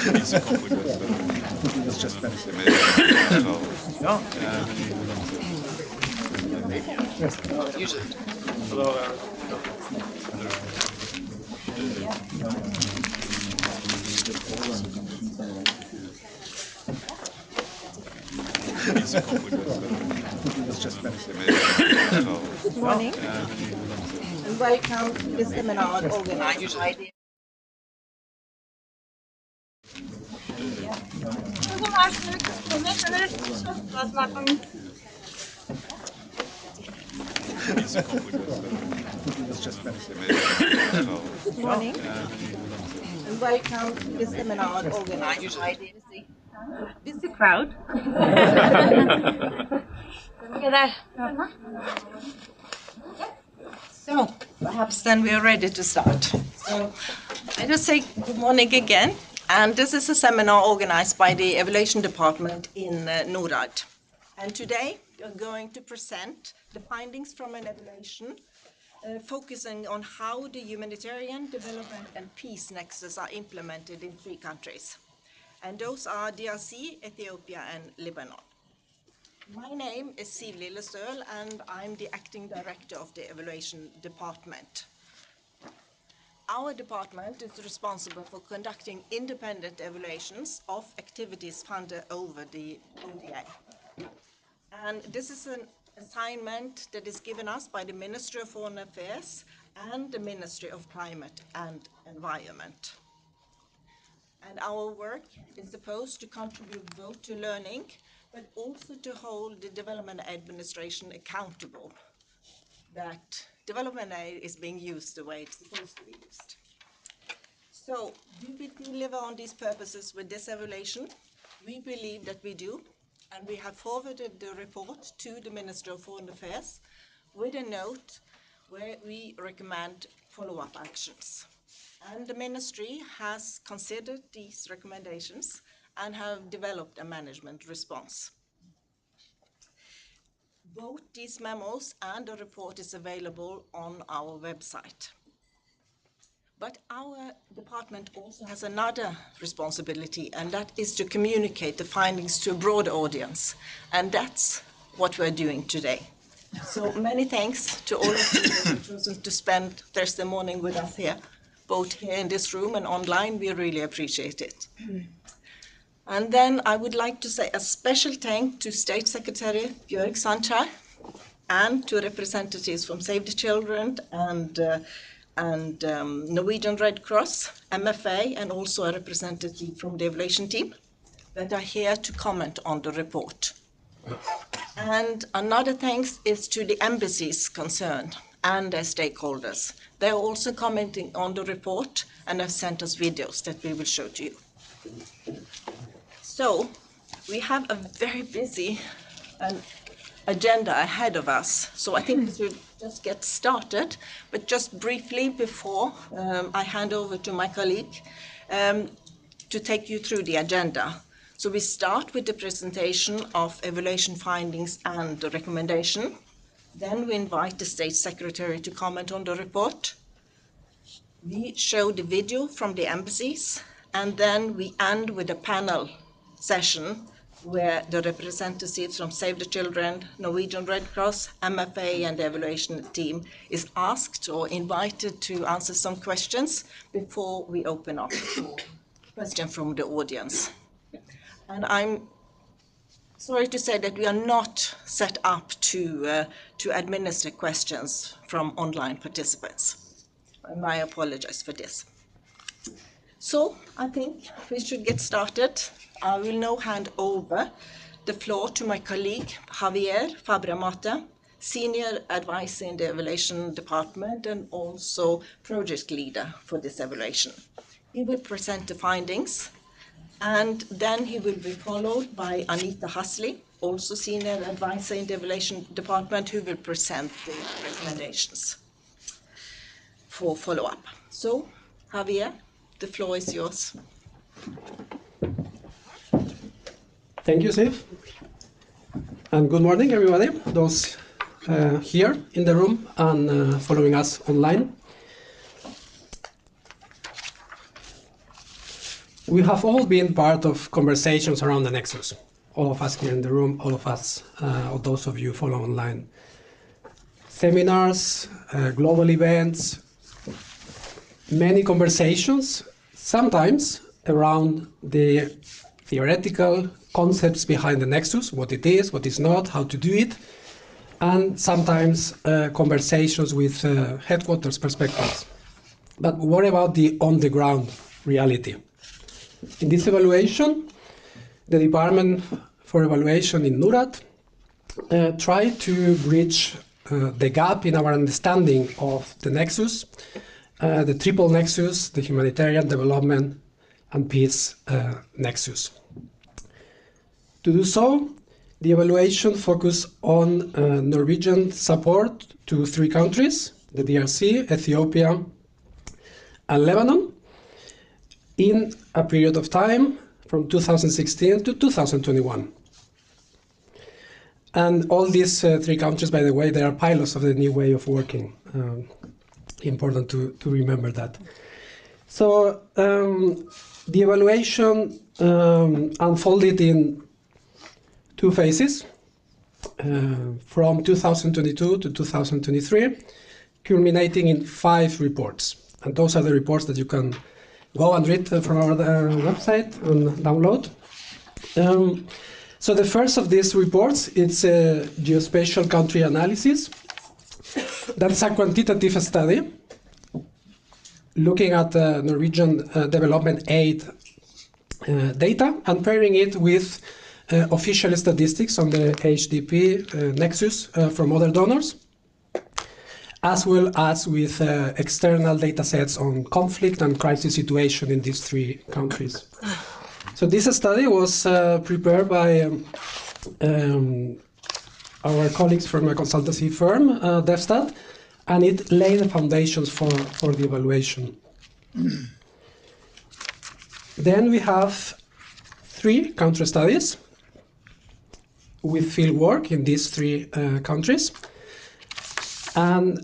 Ja. Usually. Good morning and welcome to the seminar organized by the Good morning and welcome to the seminar organized by the busy crowd. So perhaps then we are ready to start. So I just say good morning again, and this is a seminar organized by the Evaluation Department in NORAD. And today we are going to present the findings from an evaluation focusing on how the humanitarian, development and peace nexus are implemented in 3 countries. And those are DRC, Ethiopia and Lebanon. My name is Siv Lillestøl and I'm the acting director of the evaluation department. Our department is responsible for conducting independent evaluations of activities funded over the ODA. And this is an assignment that is given us by the Ministry of Foreign Affairs and the Ministry of Climate and Environment. And our work is supposed to contribute both to learning, but also to hold the development administration accountable that development aid is being used the way it's supposed to be used. So, do we deliver on these purposes with this evaluation? We believe that we do. And we have forwarded the report to the Minister of Foreign Affairs with a note where we recommend follow-up actions. And the Ministry has considered these recommendations and have developed a management response. Both these memos and the report is available on our website. But our department also has another responsibility, and that is to communicate the findings to a broad audience. And that's what we're doing today. So many thanks to all of you who have chosen to spend Thursday morning with us here, both here in this room and online. We really appreciate it. And then I would like to say a special thanks to State Secretary Björk Sanchar and to representatives from Save the Children and Norwegian Red Cross, MFA, and also a representative from the evaluation team that are here to comment on the report. And another thanks is to the embassies concerned and their stakeholders. They're also commenting on the report and have sent us videos that we will show to you. So we have a very busy agenda ahead of us. So I think we should just get started, but just briefly before I hand over to my colleague to take you through the agenda. So we start with the presentation of evaluation findings and the recommendation. Then we invite the State Secretary to comment on the report. We show the video from the embassies, and then we end with a panel session where the representatives from Save the Children, Norwegian Red Cross, MFA, and the evaluation team is asked or invited to answer some questions before we open up for questions from the audience. And I'm sorry to say that we are not set up to administer questions from online participants. And I apologize for this. So I think we should get started. I will now hand over the floor to my colleague, Javier Fabramata, Senior Advisor in the Evaluation Department and also Project Leader for this evaluation. He will present the findings, and then he will be followed by Anita Hasley, also Senior Advisor in the Evaluation Department, who will present the recommendations for follow-up. So, Javier, the floor is yours. Thank you, Siv. And good morning, everybody, those here in the room and following us online. We have all been part of conversations around the nexus. All of us here in the room, all of us, or those of you follow online. Seminars, global events, many conversations, sometimes around the theoretical concepts behind the nexus, what it is, what is not, how to do it, and sometimes conversations with headquarters perspectives. But what about the on-the-ground reality? In this evaluation, the Department for Evaluation in NURAT tried to bridge the gap in our understanding of the nexus, the triple nexus, the humanitarian, development, and peace nexus. To do so, the evaluation focused on Norwegian support to 3 countries, the DRC, Ethiopia, and Lebanon, in a period of time from 2016 to 2021. And all these 3 countries, by the way, they are pilots of the new way of working. Important to remember that. So the evaluation unfolded in 2 phases, from 2022 to 2023, culminating in 5 reports. And those are the reports that you can go and read from our website and download. So the first of these reports, it's a geospatial country analysis. That's a quantitative study looking at Norwegian development aid data and pairing it with official statistics on the HDP nexus from other donors, as well as with external data sets on conflict and crisis situation in these 3 countries. So this study was prepared by our colleagues from a consultancy firm, DevStat, and it laid the foundations for the evaluation. Then we have 3 country studies with field work in these 3 countries. And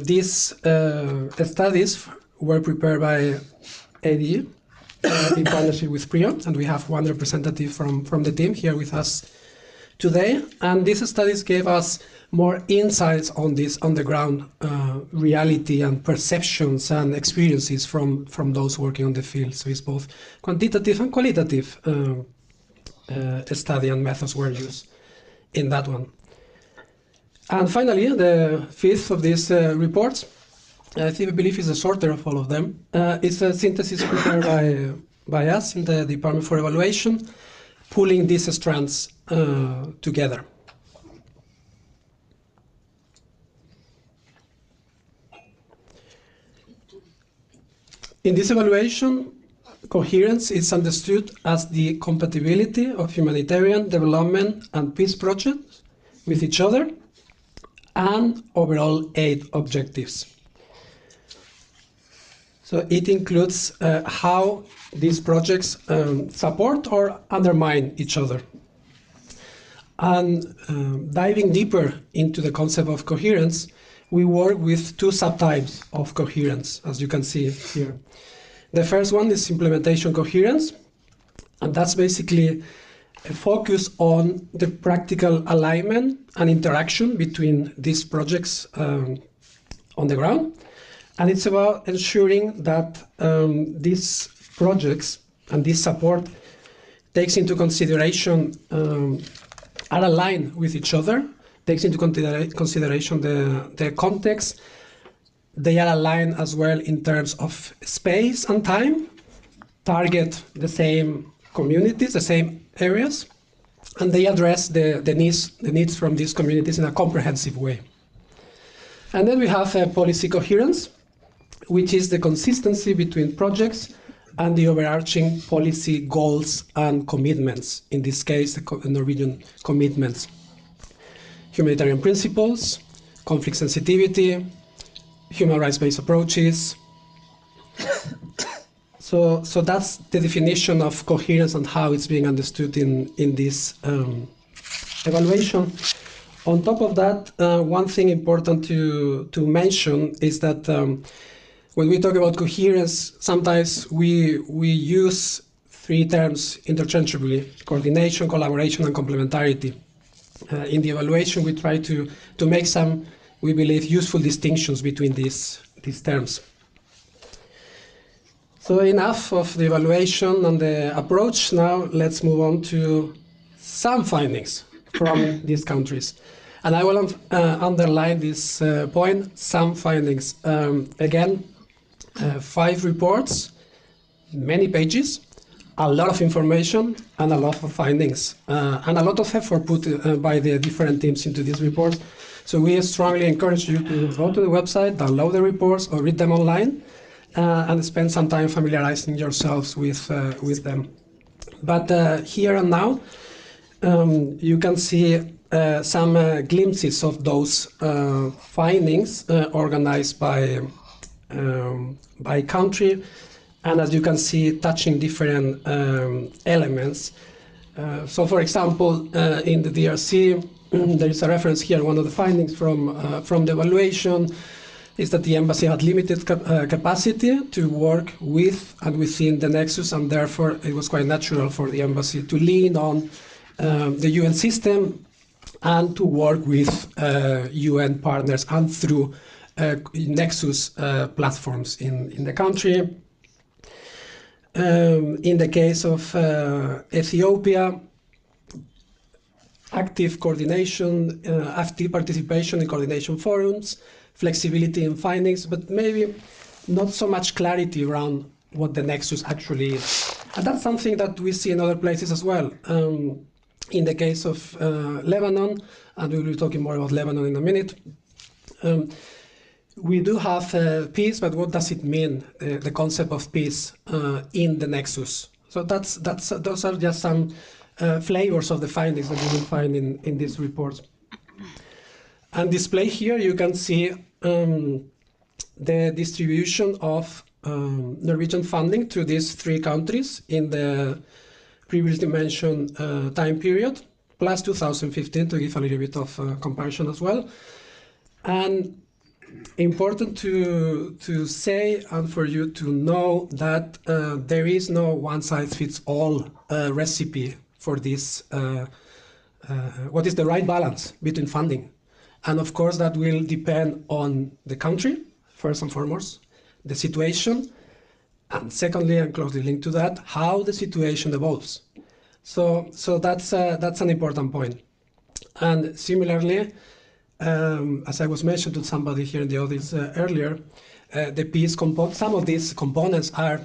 these studies were prepared by ADE in partnership with PRIO, and we have 1 representative from the team here with us today. And these studies gave us more insights on this on-the-ground reality and perceptions and experiences from those working on the field. So it's both quantitative and qualitative study and methods were used in that one. And finally, the 5th of these reports, I believe is the shorter of all of them, is a synthesis prepared by us in the Department for Evaluation, pulling these strands together. In this evaluation, coherence is understood as the compatibility of humanitarian, development, and peace projects with each other and overall aid objectives. So it includes how these projects support or undermine each other. And diving deeper into the concept of coherence, we work with 2 subtypes of coherence, as you can see here. The first one is implementation coherence, and that's basically a focus on the practical alignment and interaction between these projects on the ground. And it's about ensuring that these projects and this support takes into consideration, are aligned with each other, takes into consideration the context. They are aligned as well in terms of space and time, target the same communities, the same areas, and they address the needs from these communities in a comprehensive way. And then we have policy coherence, which is the consistency between projects and the overarching policy goals and commitments, in this case, the Norwegian commitments. Humanitarian principles, conflict sensitivity, human rights-based approaches. So that's the definition of coherence and how it's being understood in this evaluation. On top of that, one thing important to mention is that when we talk about coherence, sometimes we use three terms interchangeably: coordination, collaboration, and complementarity. In the evaluation, we try to make some, we believe, useful distinctions between these terms. So enough of the evaluation and the approach. Now let's move on to some findings from these countries. And I will underline this point, some findings. Again, 5 reports, many pages, a lot of information, and a lot of findings, and a lot of effort put by the different teams into this report. So we strongly encourage you to go to the website, download the reports, or read them online, and spend some time familiarizing yourselves with them. But here and now, you can see some glimpses of those findings organized by country, and as you can see, touching different elements. So, for example, in the DRC, there is a reference here. One of the findings from the evaluation is that the embassy had limited capacity to work with and within the nexus, and therefore it was quite natural for the embassy to lean on the UN system and to work with UN partners and through nexus platforms in the country. In the case of Ethiopia, active coordination, active participation in coordination forums, flexibility in findings, but maybe not so much clarity around what the nexus actually is. And that's something that we see in other places as well. In the case of Lebanon, and we will be talking more about Lebanon in a minute, we do have peace, but what does it mean, the concept of peace in the nexus? So those are just some flavors of the findings that you will find in this report. And displayed here, you can see the distribution of Norwegian funding to these 3 countries in the previously mentioned time period, plus 2015, to give a little bit of comparison as well. And important to say and for you to know that there is no one-size-fits-all recipe for this, what is the right balance between funding. And of course, that will depend on the country, first and foremost, the situation, and secondly, and closely linked to that, how the situation evolves. So that's an important point. And similarly, as I was mentioned to somebody here in the audience earlier, the peace some of these components are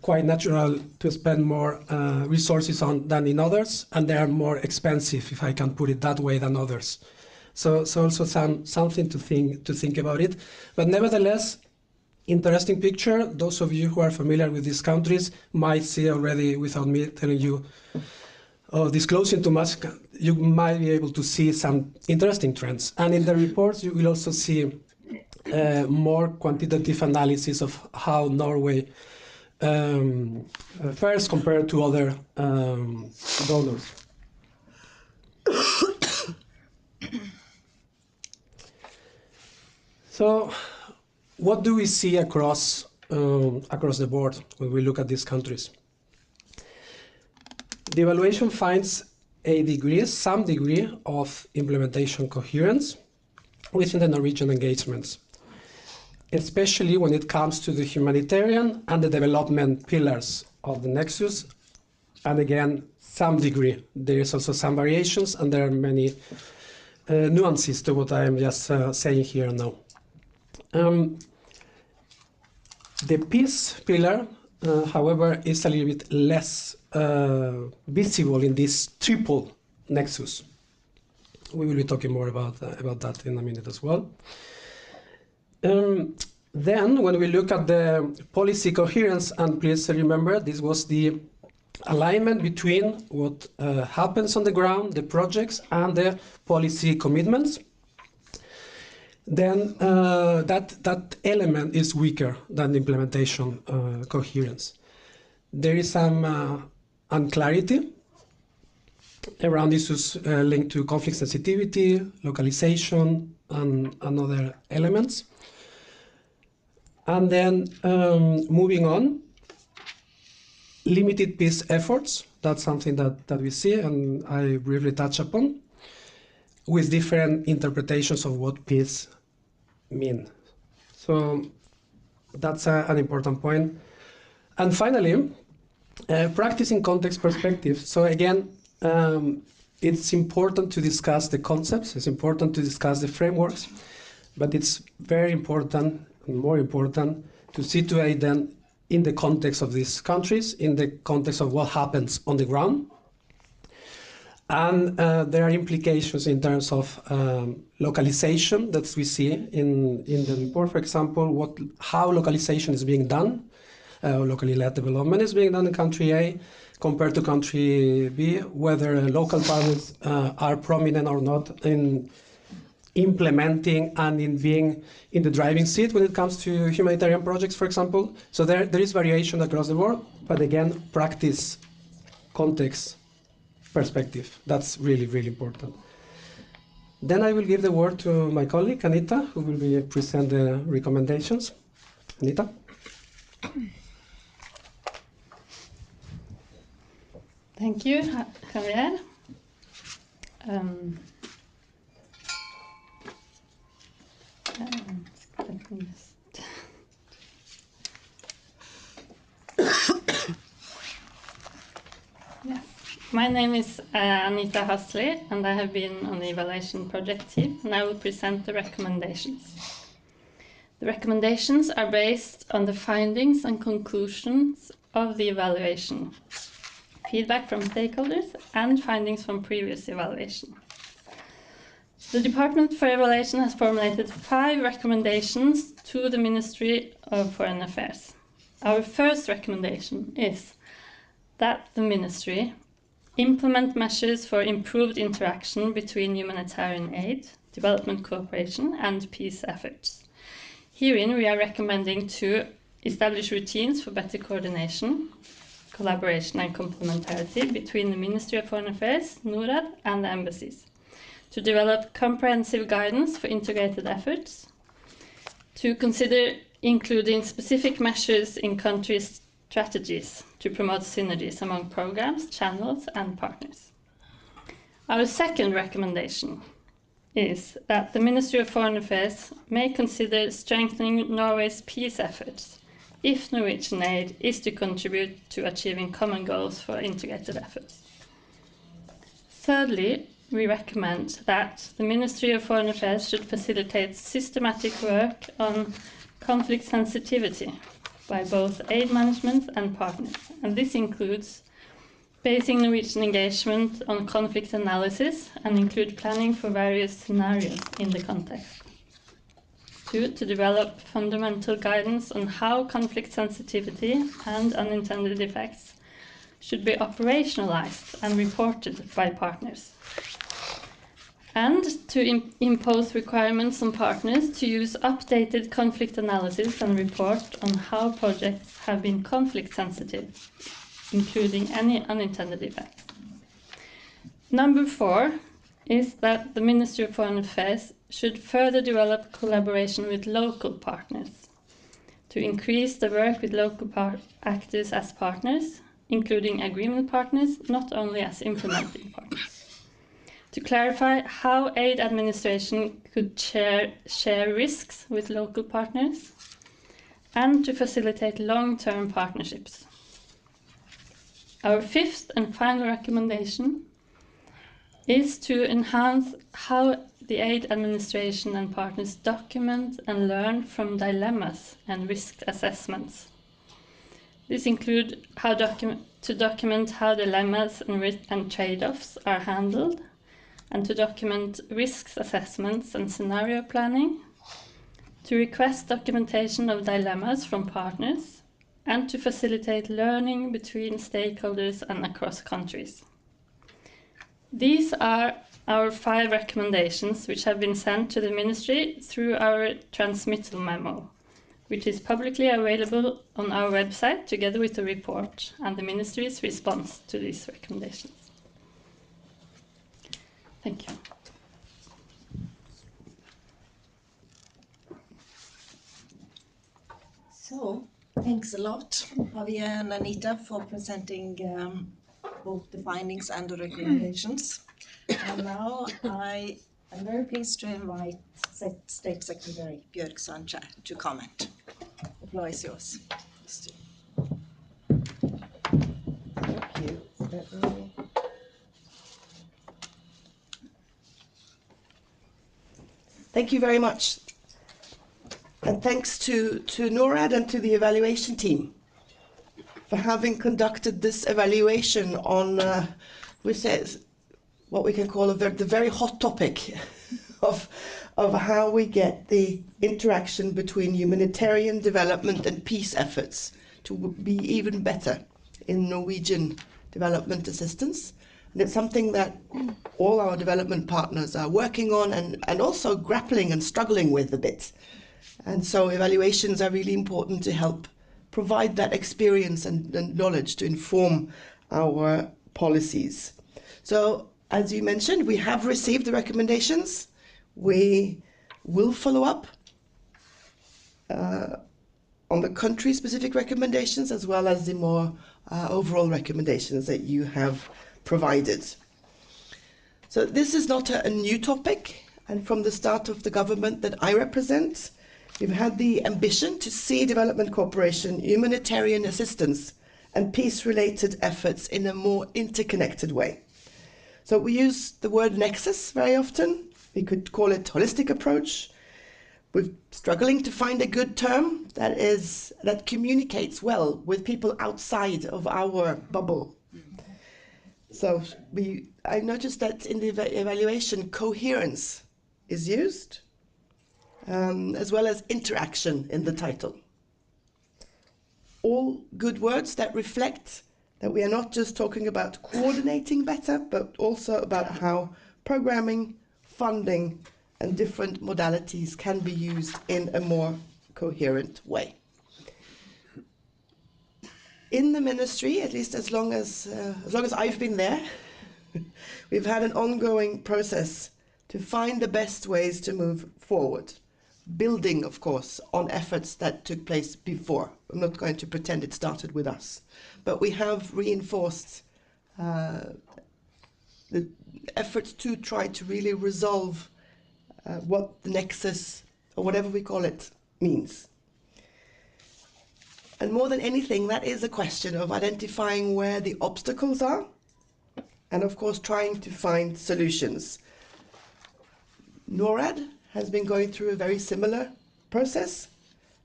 quite natural to spend more resources on than in others, and they are more expensive, if I can put it that way, than others. So also something to think about it. But nevertheless, interesting picture. Those of you who are familiar with these countries might see already, without me telling you or disclosing too much, you might be able to see some interesting trends. And in the reports, you will also see more quantitative analysis of how Norway fares compared to other donors. So, what do we see across the board when we look at these countries? The evaluation finds some degree of implementation coherence within the Norwegian engagements, especially when it comes to the humanitarian and the development pillars of the nexus. And again, some degree. There is also some variations, and there are many nuances to what I am just saying here now. The peace pillar, however, is a little bit less visible in this triple nexus. We will be talking more about that in a minute as well. Then, when we look at the policy coherence, and please remember, this was the alignment between what happens on the ground, the projects, and the policy commitments, then that element is weaker than the implementation coherence. There is some unclarity around issues linked to conflict sensitivity, localization, and other elements. And then moving on, limited peace efforts. That's something that we see, and I briefly touch upon, with different interpretations of what peace mean. So that's an important point. And finally, practicing context perspective. So again, it's important to discuss the concepts, it's important to discuss the frameworks, but it's very important, and more important, to situate them in the context of these countries, in the context of what happens on the ground. And there are implications in terms of localization that we see in the report. For example, how localization is being done, locally led development is being done in country A compared to country B, whether local partners are prominent or not in implementing and in being in the driving seat when it comes to humanitarian projects, for example. So there is variation across the board, but again, practice, context, perspective. That's really, really important. Then I will give the word to my colleague, Anita, who will be present the recommendations. Anita? Thank you, Javier. Let me just... Yes. My name is Anita Hasley, and I have been on the evaluation project team, and I will present the recommendations. The recommendations are based on the findings and conclusions of the evaluation, feedback from stakeholders, and findings from previous evaluation. The Department for Evaluation has formulated 5 recommendations to the Ministry of Foreign Affairs. Our first recommendation is that the Ministry implement measures for improved interaction between humanitarian aid, development cooperation, and peace efforts. Herein, we are recommending to establish routines for better coordination, collaboration, and complementarity between the Ministry of Foreign Affairs, NORAD, and the embassies, to develop comprehensive guidance for integrated efforts, to consider including specific measures in countries' strategies to promote synergies among programs, channels, and partners. Our second recommendation is that the Ministry of Foreign Affairs may consider strengthening Norway's peace efforts if Norwegian aid is to contribute to achieving common goals for integrated efforts. Thirdly, we recommend that the Ministry of Foreign Affairs should facilitate systematic work on conflict sensitivity by both aid management and partners, and this includes basing Norwegian engagement on conflict analysis and include planning for various scenarios in the context. 2. To develop fundamental guidance on how conflict sensitivity and unintended effects should be operationalized and reported by partners. And to impose requirements on partners to use updated conflict analysis and report on how projects have been conflict sensitive, including any unintended effects. Number 4 is that the Ministry of Foreign Affairs should further develop collaboration with local partners to increase the work with local actors as partners, including agreement partners, not only as implementing partners. To clarify how aid administration could share risks with local partners, and to facilitate long-term partnerships. Our fifth and final recommendation is to enhance how the aid administration and partners document and learn from dilemmas and risk assessments. This includes to document how dilemmas and trade-offs are handled, and to document risks assessments and scenario planning, to request documentation of dilemmas from partners, and to facilitate learning between stakeholders and across countries. These are our 5 recommendations, which have been sent to the Ministry through our transmittal memo, which is publicly available on our website together with the report and the Ministry's response to these recommendations. Thank you. So, Thanks a lot, Javier and Anita, for presenting both the findings and the recommendations. And now I am very pleased to invite State Secretary Björk Sancha to comment. The floor is yours. Thank you. Thank you very much. And thanks to NORAD and to the evaluation team for having conducted this evaluation on, which says what we can call the very hot topic of how we get the interaction between humanitarian development and peace efforts to be even better in Norwegian development assistance. And it's something that all our development partners are working on and also grappling and struggling with a bit. And so evaluations are really important to help provide that experience and knowledge to inform our policies. So, as you mentioned, we have received the recommendations. We will follow up on the country-specific recommendations as well as the more overall recommendations that you have provided. So this is not a new topic, and from the start of the government that I represent, we've had the ambition to see development cooperation, humanitarian assistance, and peace-related efforts in a more interconnected way. So we use the word nexus very often. We could call it holistic approach. We're struggling to find a good term that communicates well with people outside of our bubble. So I noticed that in the evaluation, coherence is used, as well as interaction in the title. All good words that reflect that we are not just talking about coordinating better, but also about how programming, funding, and different modalities can be used in a more coherent way. In the ministry, at least as long as I've been there, we've had an ongoing process to find the best ways to move forward, building, of course, on efforts that took place before. I'm not going to pretend it started with us, but we have reinforced the efforts to try to really resolve what the nexus, or whatever we call it, means. And more than anything, that is a question of identifying where the obstacles are, and of course trying to find solutions. NORAD has been going through a very similar process,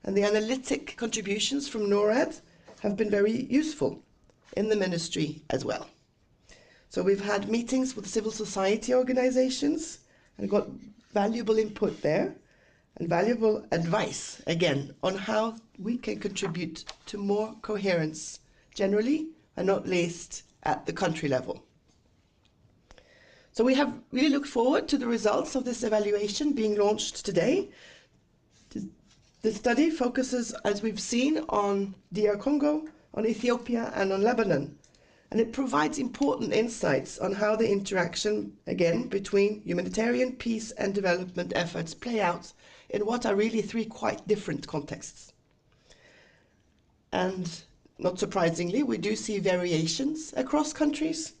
and the analytic contributions from NORAD have been very useful in the ministry as well. So we've had meetings with civil society organizations and got valuable input there and valuable advice, again, on how we can contribute to more coherence generally, and not least at the country level. So we have really looked forward to the results of this evaluation being launched today. The study focuses, as we've seen, on DR Congo, on Ethiopia, and on Lebanon. And it provides important insights on how the interaction, again, between humanitarian, peace, and development efforts play out in what are really three quite different contexts. And not surprisingly, we do see variations across countries,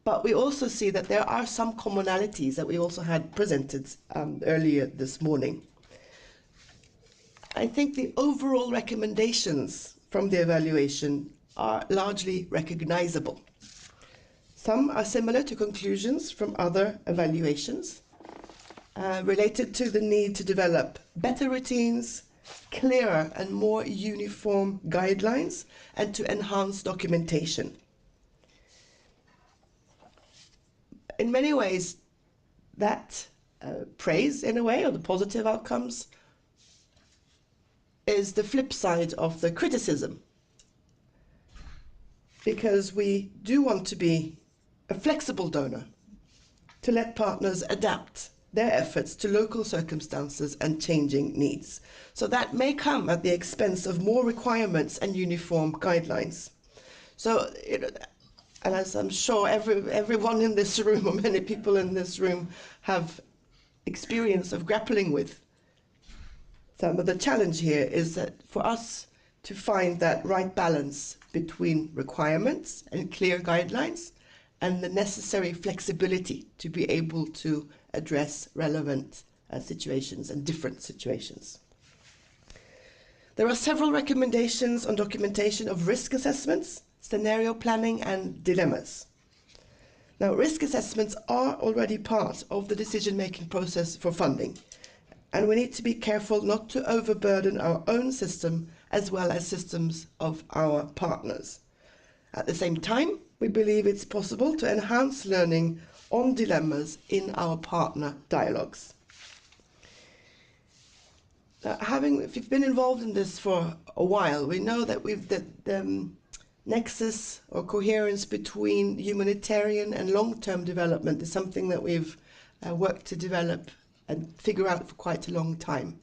but we also see that there are some commonalities that we also had presented earlier this morning. I think the overall recommendations from the evaluation are largely recognizable. Some are similar to conclusions from other evaluations related to the need to develop better routines, clearer and more uniform guidelines, and to enhance documentation. In many ways, that praise, in a way, or the positive outcomes, is the flip side of the criticism. Because we do want to be a flexible donor, to let partners adapt their efforts to local circumstances and changing needs. So that may come at the expense of more requirements and uniform guidelines. So, and as I'm sure everyone in this room, or many people in this room, have experience of grappling with, some of the challenge here is that for us to find that right balance between requirements and clear guidelines and the necessary flexibility to be able to address relevant situations and different situations. There are several recommendations on documentation of risk assessments, scenario planning, and dilemmas. Now, risk assessments are already part of the decision-making process for funding, and we need to be careful not to overburden our own system as well as systems of our partners. At the same time, we believe it's possible to enhance learning on dilemmas in our partner dialogues. If you've been involved in this for a while, we know that the nexus or coherence between humanitarian and long-term development is something that we've worked to develop and figure out for quite a long time.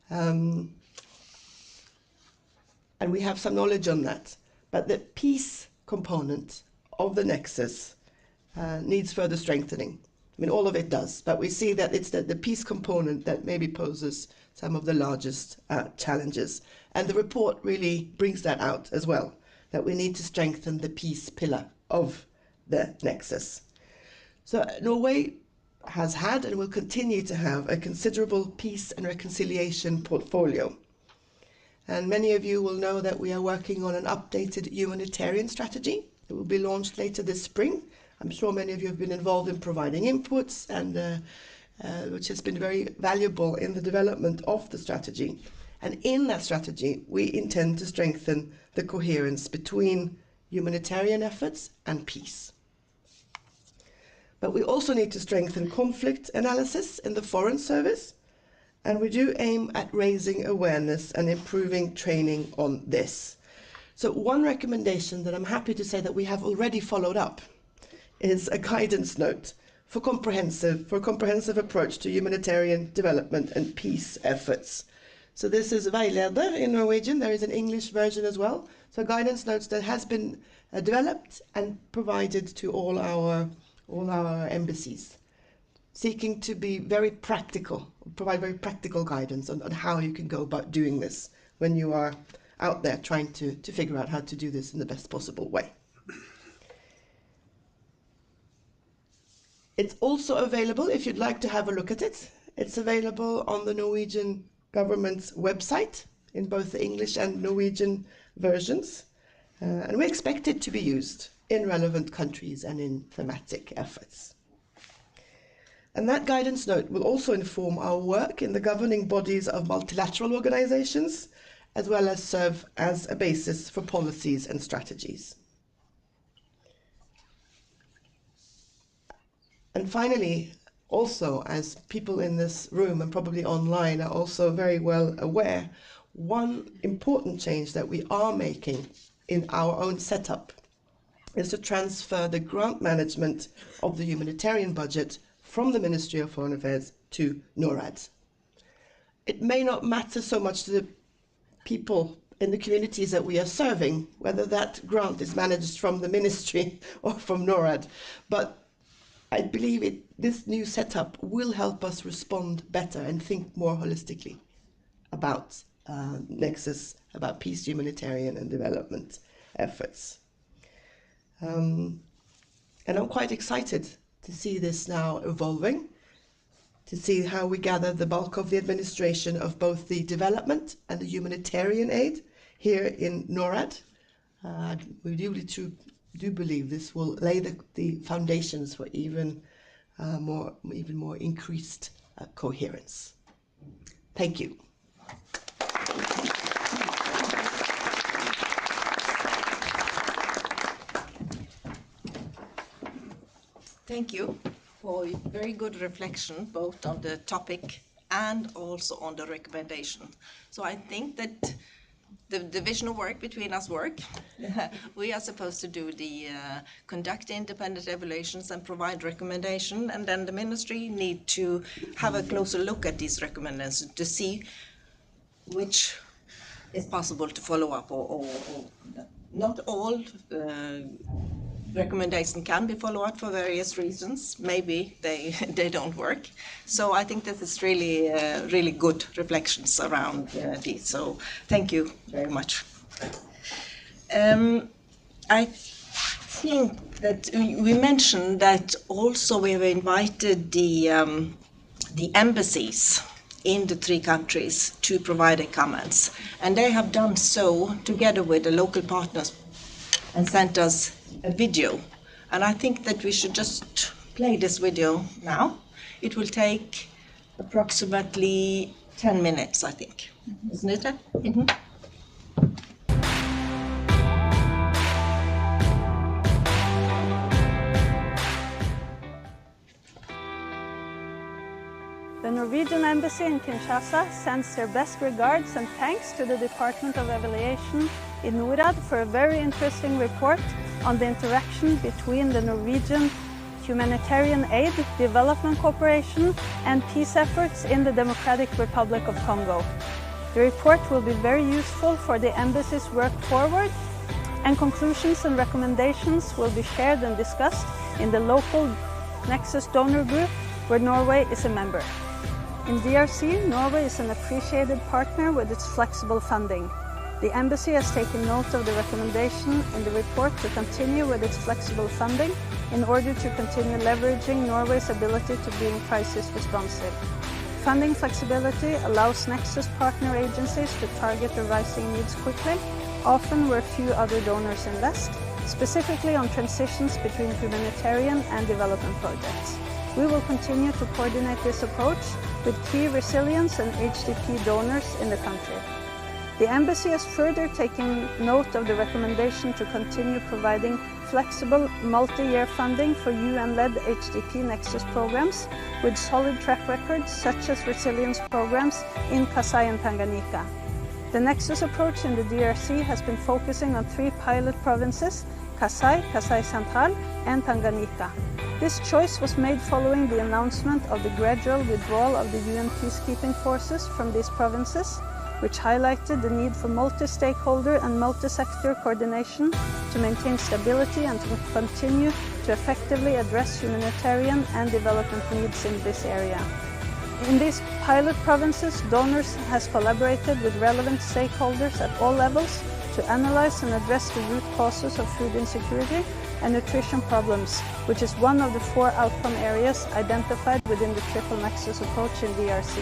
And we have some knowledge on that. But the peace component of the nexus needs further strengthening. I mean, all of it does, but we see that it's the peace component that maybe poses some of the largest challenges. And the report really brings that out as well, that we need to strengthen the peace pillar of the nexus. So Norway has had and will continue to have a considerable peace and reconciliation portfolio. And many of you will know that we are working on an updated humanitarian strategy that will be launched later this spring. I'm sure many of you have been involved in providing inputs, and which has been very valuable in the development of the strategy. And in that strategy, we intend to strengthen the coherence between humanitarian efforts and peace. But we also need to strengthen conflict analysis in the Foreign Service, and we do aim at raising awareness and improving training on this. So one recommendation that I'm happy to say that we have already followed up is a guidance note for a comprehensive approach to humanitarian development and peace efforts. So this is veileder in Norwegian. There is an English version as well. So guidance notes that has been developed and provided to all our embassies, seeking to be very practical, provide very practical guidance on how you can go about doing this when you are out there trying to figure out how to do this in the best possible way. It's also available, if you'd like to have a look at it, it's available on the Norwegian government's website in both the English and Norwegian versions. And we expect it to be used in relevant countries and in thematic efforts. And that guidance note will also inform our work in the governing bodies of multilateral organizations, as well as serve as a basis for policies and strategies. And finally, also, as people in this room and probably online are also very well aware, one important change that we are making in our own setup is to transfer the grant management of the humanitarian budget from the Ministry of Foreign Affairs to NORAD. It may not matter so much to the people in the communities that we are serving, whether that grant is managed from the ministry or from NORAD, but I believe this new setup will help us respond better and think more holistically about Nexus, about peace, humanitarian and development efforts. And I'm quite excited to see this now evolving, to see how we gather the bulk of the administration of both the development and the humanitarian aid here in NORAD. We really do believe this will lay the foundations for even more increased coherence. Thank you. Thank you for a very good reflection, both on the topic and also on the recommendation. So I think that the division of work between us work. We are supposed to do the conduct independent evaluations and provide recommendation, and then the ministry need to have a closer look at these recommendations to see which is possible to follow up or not all recommendation can be followed up for various reasons. Maybe they don't work. So I think this is really good reflections around these. So thank you very much. I think that we mentioned that also we have invited the embassies in the 3 countries to provide their comments, and they have done so together with the local partners and sent us a video. And I think that we should just play this video now. It will take approximately 10 minutes, I think. Isn't it? Mm-hmm. The Norwegian Embassy in Kinshasa sends their best regards and thanks to the Department of Evaluation in NORAD for a very interesting report on the interaction between the Norwegian humanitarian aid, development cooperation and peace efforts in the Democratic Republic of Congo. The report will be very useful for the embassy's work forward, and conclusions and recommendations will be shared and discussed in the local Nexus donor group where Norway is a member. In DRC, Norway is an appreciated partner with its flexible funding. The Embassy has taken note of the recommendation in the report to continue with its flexible funding in order to continue leveraging Norway's ability to be crisis responsive. Funding flexibility allows Nexus partner agencies to target the rising needs quickly, often where few other donors invest, specifically on transitions between humanitarian and development projects. We will continue to coordinate this approach with key resilience and HDP donors in the country. The Embassy has further taken note of the recommendation to continue providing flexible multi-year funding for UN-led HDP Nexus programs with solid track records such as resilience programs in Kasai and Tanganyika. The Nexus approach in the DRC has been focusing on 3 pilot provinces, Kasai, Kasai Central and Tanganyika. This choice was made following the announcement of the gradual withdrawal of the UN peacekeeping forces from these provinces, which highlighted the need for multi-stakeholder and multi-sector coordination to maintain stability and to continue to effectively address humanitarian and development needs in this area. In these pilot provinces, donors has collaborated with relevant stakeholders at all levels to analyze and address the root causes of food insecurity and nutrition problems, which is one of the 4 outcome areas identified within the Triple Nexus approach in DRC.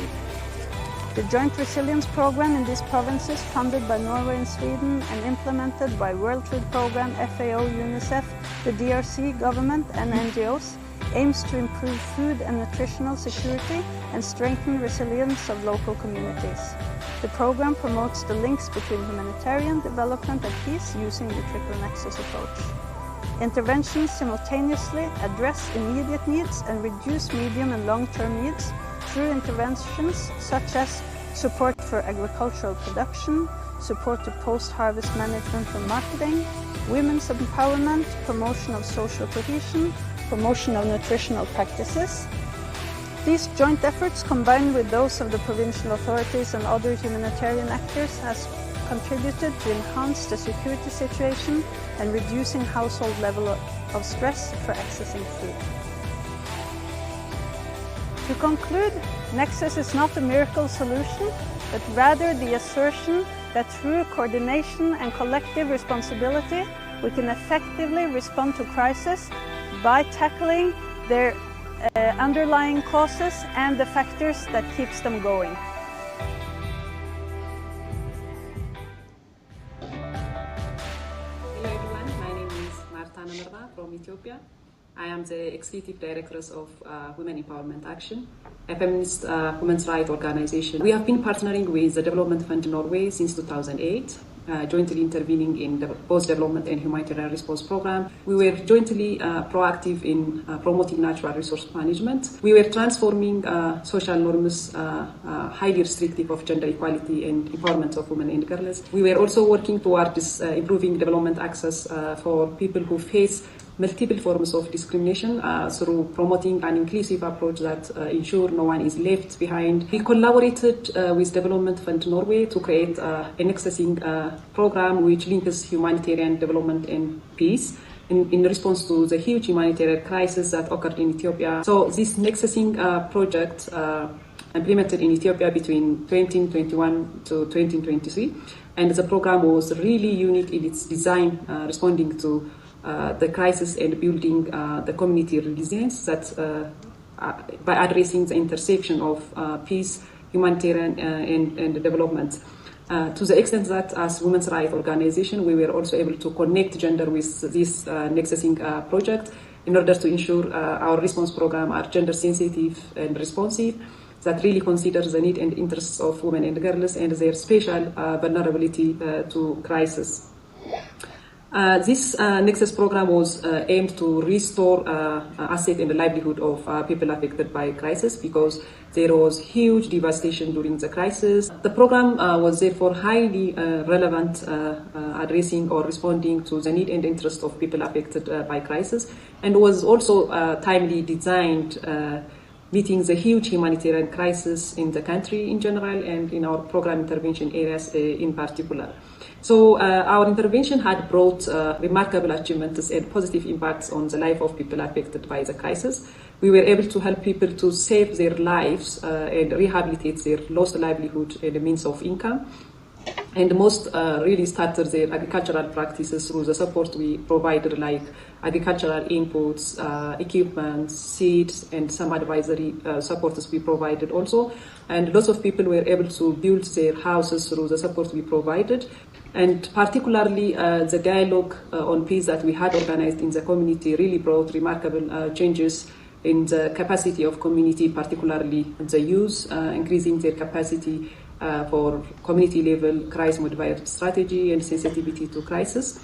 The Joint Resilience Program in these provinces, funded by Norway and Sweden and implemented by World Food Programme, FAO, UNICEF, the DRC government and NGOs, aims to improve food and nutritional security and strengthen resilience of local communities. The program promotes the links between humanitarian development and peace using the Triple Nexus approach. Interventions simultaneously address immediate needs and reduce medium and long-term needs through interventions such as support for agricultural production, support to post-harvest management and marketing, women's empowerment, promotion of social cohesion, promotion of nutritional practices. These joint efforts, combined with those of the provincial authorities and other humanitarian actors, has contributed to enhance the security situation and reducing household level of stress for accessing food. To conclude, Nexus is not a miracle solution, but rather the assertion that through coordination and collective responsibility, we can effectively respond to crises by tackling their underlying causes and the factors that keeps them going. Hello everyone, my name is Marta Namarva from Ethiopia. I am the Executive Director of Women Empowerment Action, a feminist women's rights organization. We have been partnering with the Development Fund in Norway since 2008, jointly intervening in the post-development and humanitarian response program. We were jointly proactive in promoting natural resource management. We were transforming social norms highly restrictive of gender equality and empowerment of women and girls. We were also working towards improving development access for people who face multiple forms of discrimination through promoting an inclusive approach that ensure no one is left behind. We collaborated with Development Fund Norway to create an accessing program which links humanitarian development and peace in response to the huge humanitarian crisis that occurred in Ethiopia. So this nexusing project implemented in Ethiopia between 2021 to 2023, and the program was really unique in its design, responding to the crisis and building the community resilience that by addressing the intersection of peace, humanitarian, and development. To the extent that as women's rights organization, we were also able to connect gender with this nexusing project in order to ensure our response program are gender sensitive and responsive, that really considers the need and interests of women and girls and their special vulnerability to crisis. This Nexus program was aimed to restore asset and the livelihood of people affected by crisis, because there was huge devastation during the crisis. The program was therefore highly relevant, addressing or responding to the need and interest of people affected by crisis, and was also timely designed, meeting the huge humanitarian crisis in the country in general and in our program intervention areas in particular. So our intervention had brought remarkable achievements and positive impacts on the life of people affected by the crisis. We were able to help people to save their lives and rehabilitate their lost livelihood and the means of income. And most really started their agricultural practices through the support we provided, like agricultural inputs, equipment, seeds, and some advisory supports we provided also. And lots of people were able to build their houses through the support we provided. And particularly the dialogue on peace that we had organized in the community really brought remarkable changes in the capacity of community, particularly the youth, increasing their capacity for community level crisis modified strategy and sensitivity to crisis.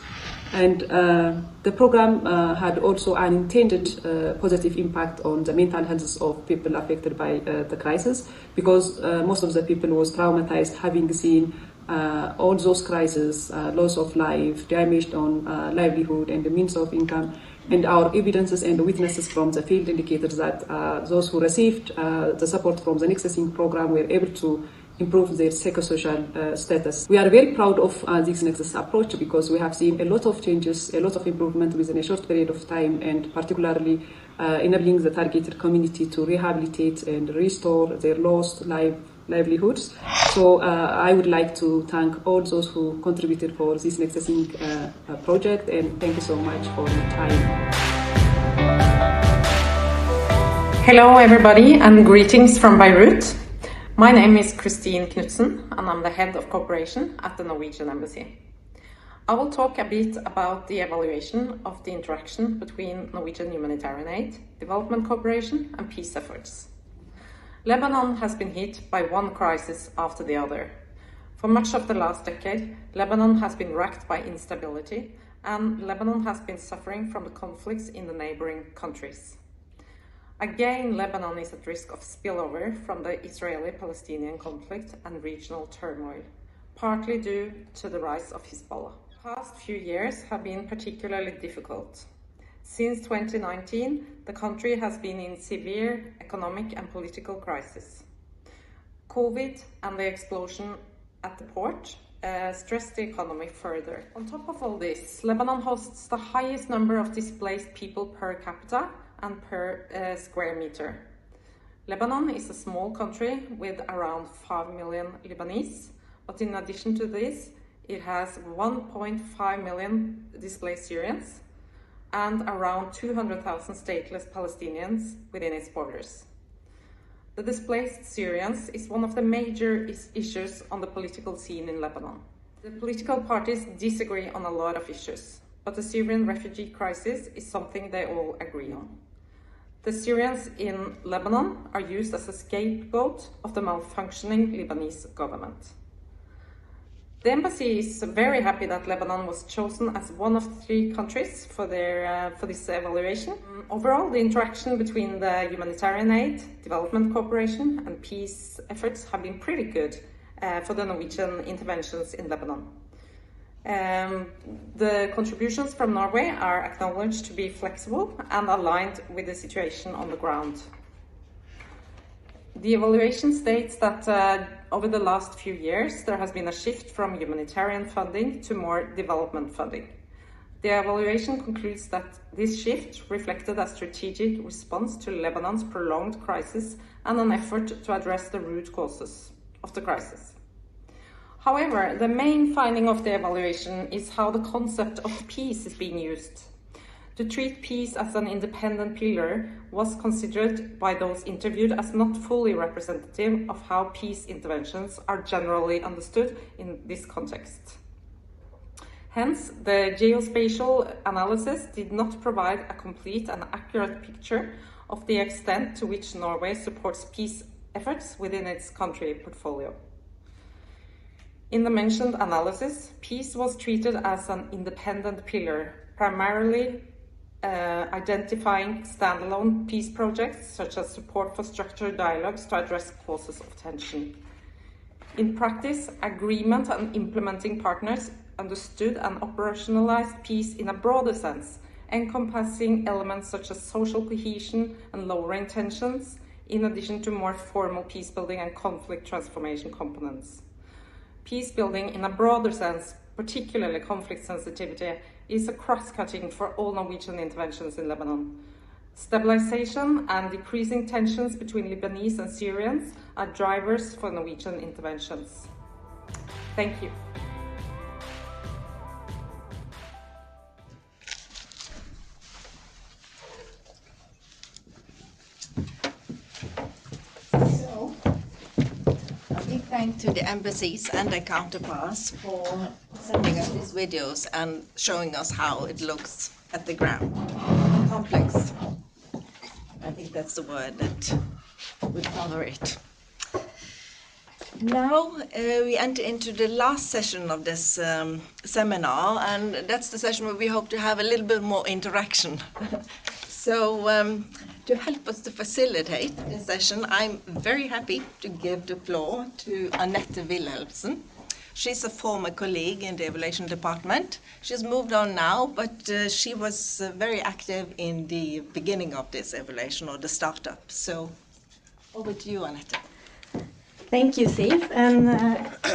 And the program had also an intended positive impact on the mental health of people affected by the crisis, because most of the people was traumatized, having seen all those crises, loss of life, damage on livelihood and the means of income. And our evidences and witnesses from the field indicated that those who received the support from the Nexusing program were able to improve their psychosocial status. We are very proud of this Nexus approach, because we have seen a lot of changes, a lot of improvement within a short period of time, and particularly enabling the targeted community to rehabilitate and restore their lost livelihoods. So I would like to thank all those who contributed for this Nexusing project, and thank you so much for your time. Hello everybody, and greetings from Beirut. My name is Christine Knudsen, and I'm the head of cooperation at the Norwegian Embassy. I will talk a bit about the evaluation of the interaction between Norwegian humanitarian aid, development cooperation, and peace efforts. Lebanon has been hit by one crisis after the other. For much of the last decade, Lebanon has been racked by instability, and Lebanon has been suffering from the conflicts in the neighboring countries. Again, Lebanon is at risk of spillover from the Israeli-Palestinian conflict and regional turmoil, partly due to the rise of Hezbollah. The past few years have been particularly difficult. Since 2019, the country has been in severe economic and political crisis. COVID and the explosion at the port stressed the economy further. On top of all this, Lebanon hosts the highest number of displaced people per capita and per square meter. Lebanon is a small country with around 5 million Lebanese, but in addition to this, it has 1.5 million displaced Syrians and around 200,000 stateless Palestinians within its borders. The displaced Syrians is one of the major issues on the political scene in Lebanon. The political parties disagree on a lot of issues, but the Syrian refugee crisis is something they all agree on. The Syrians in Lebanon are used as a scapegoat of the malfunctioning Lebanese government. The embassy is very happy that Lebanon was chosen as one of 3 countries for this evaluation. Overall, the interaction between the humanitarian aid, development cooperation, and peace efforts have been pretty good for the Norwegian interventions in Lebanon. The contributions from Norway are acknowledged to be flexible and aligned with the situation on the ground. The evaluation states that over the last few years there has been a shift from humanitarian funding to more development funding. The evaluation concludes that this shift reflected a strategic response to Lebanon's prolonged crisis and an effort to address the root causes of the crisis. However, the main finding of the evaluation is how the concept of peace is being used. To treat peace as an independent pillar was considered by those interviewed as not fully representative of how peace interventions are generally understood in this context. Hence, the geospatial analysis did not provide a complete and accurate picture of the extent to which Norway supports peace efforts within its country portfolio. In the mentioned analysis, peace was treated as an independent pillar, primarily identifying standalone peace projects such as support for structured dialogues to address causes of tension. In practice, agreement and implementing partners understood and operationalized peace in a broader sense, encompassing elements such as social cohesion and lowering tensions, in addition to more formal peace building and conflict transformation components. Peace building in a broader sense, particularly conflict sensitivity, is a cross-cutting for all Norwegian interventions in Lebanon. Stabilization and decreasing tensions between Lebanese and Syrians are drivers for Norwegian interventions. Thank you. So, a big thank to the embassies and their counterparts for sending us these videos and showing us how it looks at the ground. Complex. I think that's the word that would cover it. Now we enter into the last session of this seminar, and that's the session where we hope to have a little bit more interaction. So to help us to facilitate this session, I'm very happy to give the floor to Annette Wilhelmsen. She's a former colleague in the evaluation department. She's moved on now, but she was very active in the beginning of this evaluation, or the startup. So over to you, Annette. Thank you, Siv, and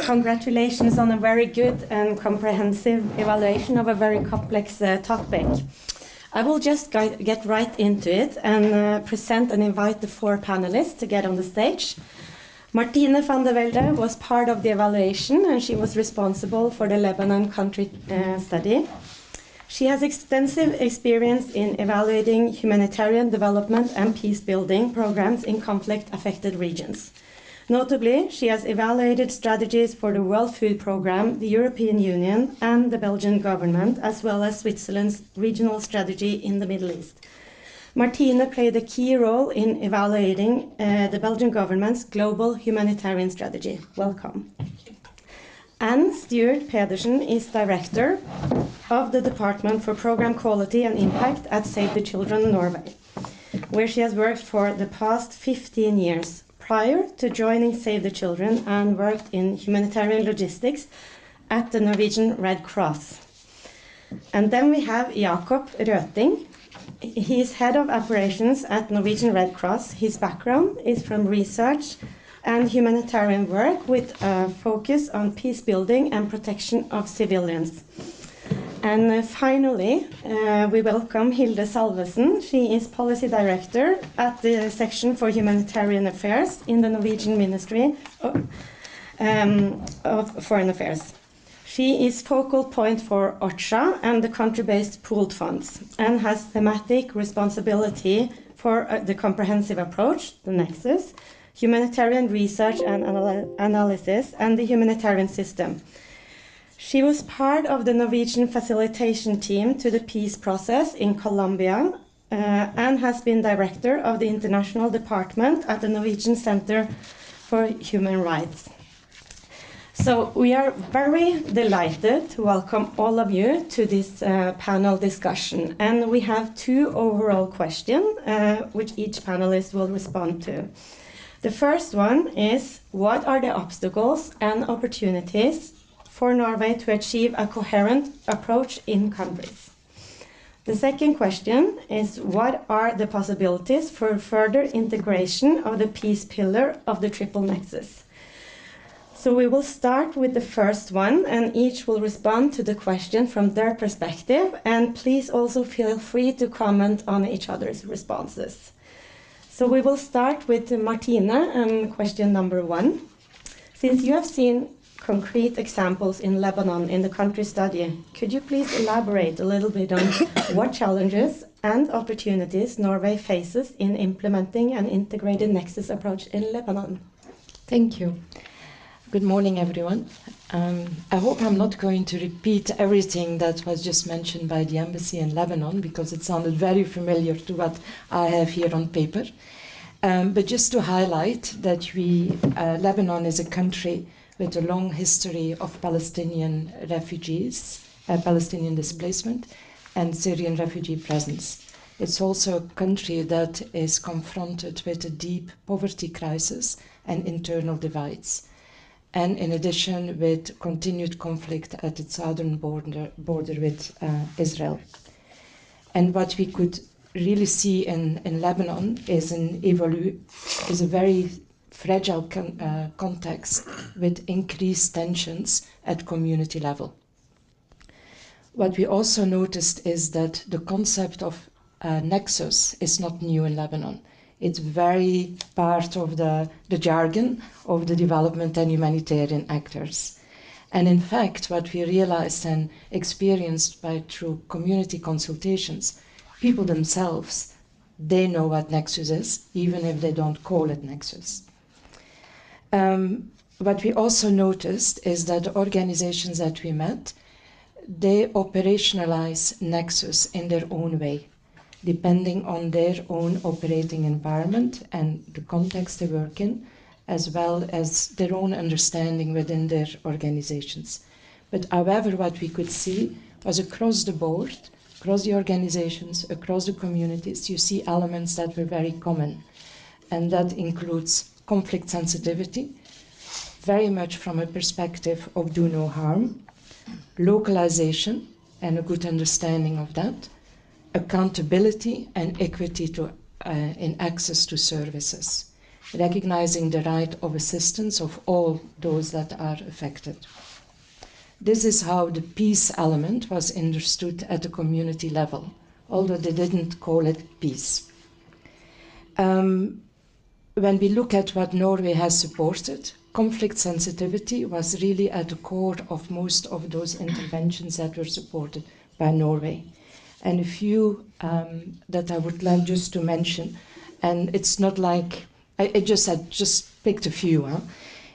congratulations on a very good and comprehensive evaluation of a very complex topic. I will just get right into it and present and invite the four panelists to get on the stage. Martine van der Velde was part of the evaluation, and she was responsible for the Lebanon country study. She has extensive experience in evaluating humanitarian development and peace-building programs in conflict-affected regions. Notably, she has evaluated strategies for the World Food Programme, the European Union, and the Belgian government, as well as Switzerland's regional strategy in the Middle East. Martine played a key role in evaluating the Belgian government's global humanitarian strategy. Welcome. Anne Stuart Pedersen is Director of the Department for Programme Quality and Impact at Save the Children Norway, where she has worked for the past 15 years. Prior to joining Save the Children, Anne worked in humanitarian logistics at the Norwegian Red Cross. And then we have Jakob Røting. He is head of operations at Norwegian Red Cross. His background is from research and humanitarian work with a focus on peace building and protection of civilians. And finally, we welcome Hilde Salvesen. She is policy director at the section for humanitarian affairs in the Norwegian Ministry of Foreign Affairs. She is focal point for OCHA and the country-based pooled funds, and has thematic responsibility for the comprehensive approach, the nexus, humanitarian research and analysis, and the humanitarian system. She was part of the Norwegian facilitation team to the peace process in Colombia and has been director of the international department at the Norwegian Center for Human Rights. So we are very delighted to welcome all of you to this panel discussion. And we have two overall questions, which each panelist will respond to. The first one is, what are the obstacles and opportunities for Norway to achieve a coherent approach in countries? The second question is, what are the possibilities for further integration of the peace pillar of the triple nexus? So we will start with the first one, and each will respond to the question from their perspective. And please also feel free to comment on each other's responses. So we will start with Martine and question number 1. Since you have seen concrete examples in Lebanon in the country study, could you please elaborate a little bit on what challenges and opportunities Norway faces in implementing an integrated nexus approach in Lebanon? Thank you. Good morning, everyone. I hope I'm not going to repeat everything that was just mentioned by the embassy in Lebanon, because it sounded very familiar to what I have here on paper. But just to highlight that Lebanon is a country with a long history of Palestinian refugees, Palestinian displacement, and Syrian refugee presence. It's also a country that is confronted with a deep poverty crisis and internal divides, and in addition with continued conflict at its southern border with Israel. And what we could really see in Lebanon is a very fragile context with increased tensions at community level. What we also noticed is that the concept of nexus is not new in Lebanon. It's very part of the jargon of the development and humanitarian actors. And in fact, what we realized and experienced through community consultations, people themselves, they know what nexus is, even if they don't call it nexus. What we also noticed is that the organizations that we met, they operationalize nexus in their own way, depending on their own operating environment and the context they work in, as well as their own understanding within their organizations. But however, what we could see was across the board, across the organizations, across the communities, you see elements that were very common. And that includes conflict sensitivity, very much from a perspective of do no harm, localization and a good understanding of that, accountability and equity in access to services, recognizing the right of assistance of all those that are affected. This is how the peace element was understood at the community level, although they didn't call it peace. When we look at what Norway has supported, conflict sensitivity was really at the core of most of those interventions that were supported by Norway. And a few that I would like just to mention, and it's not like, I just picked a few,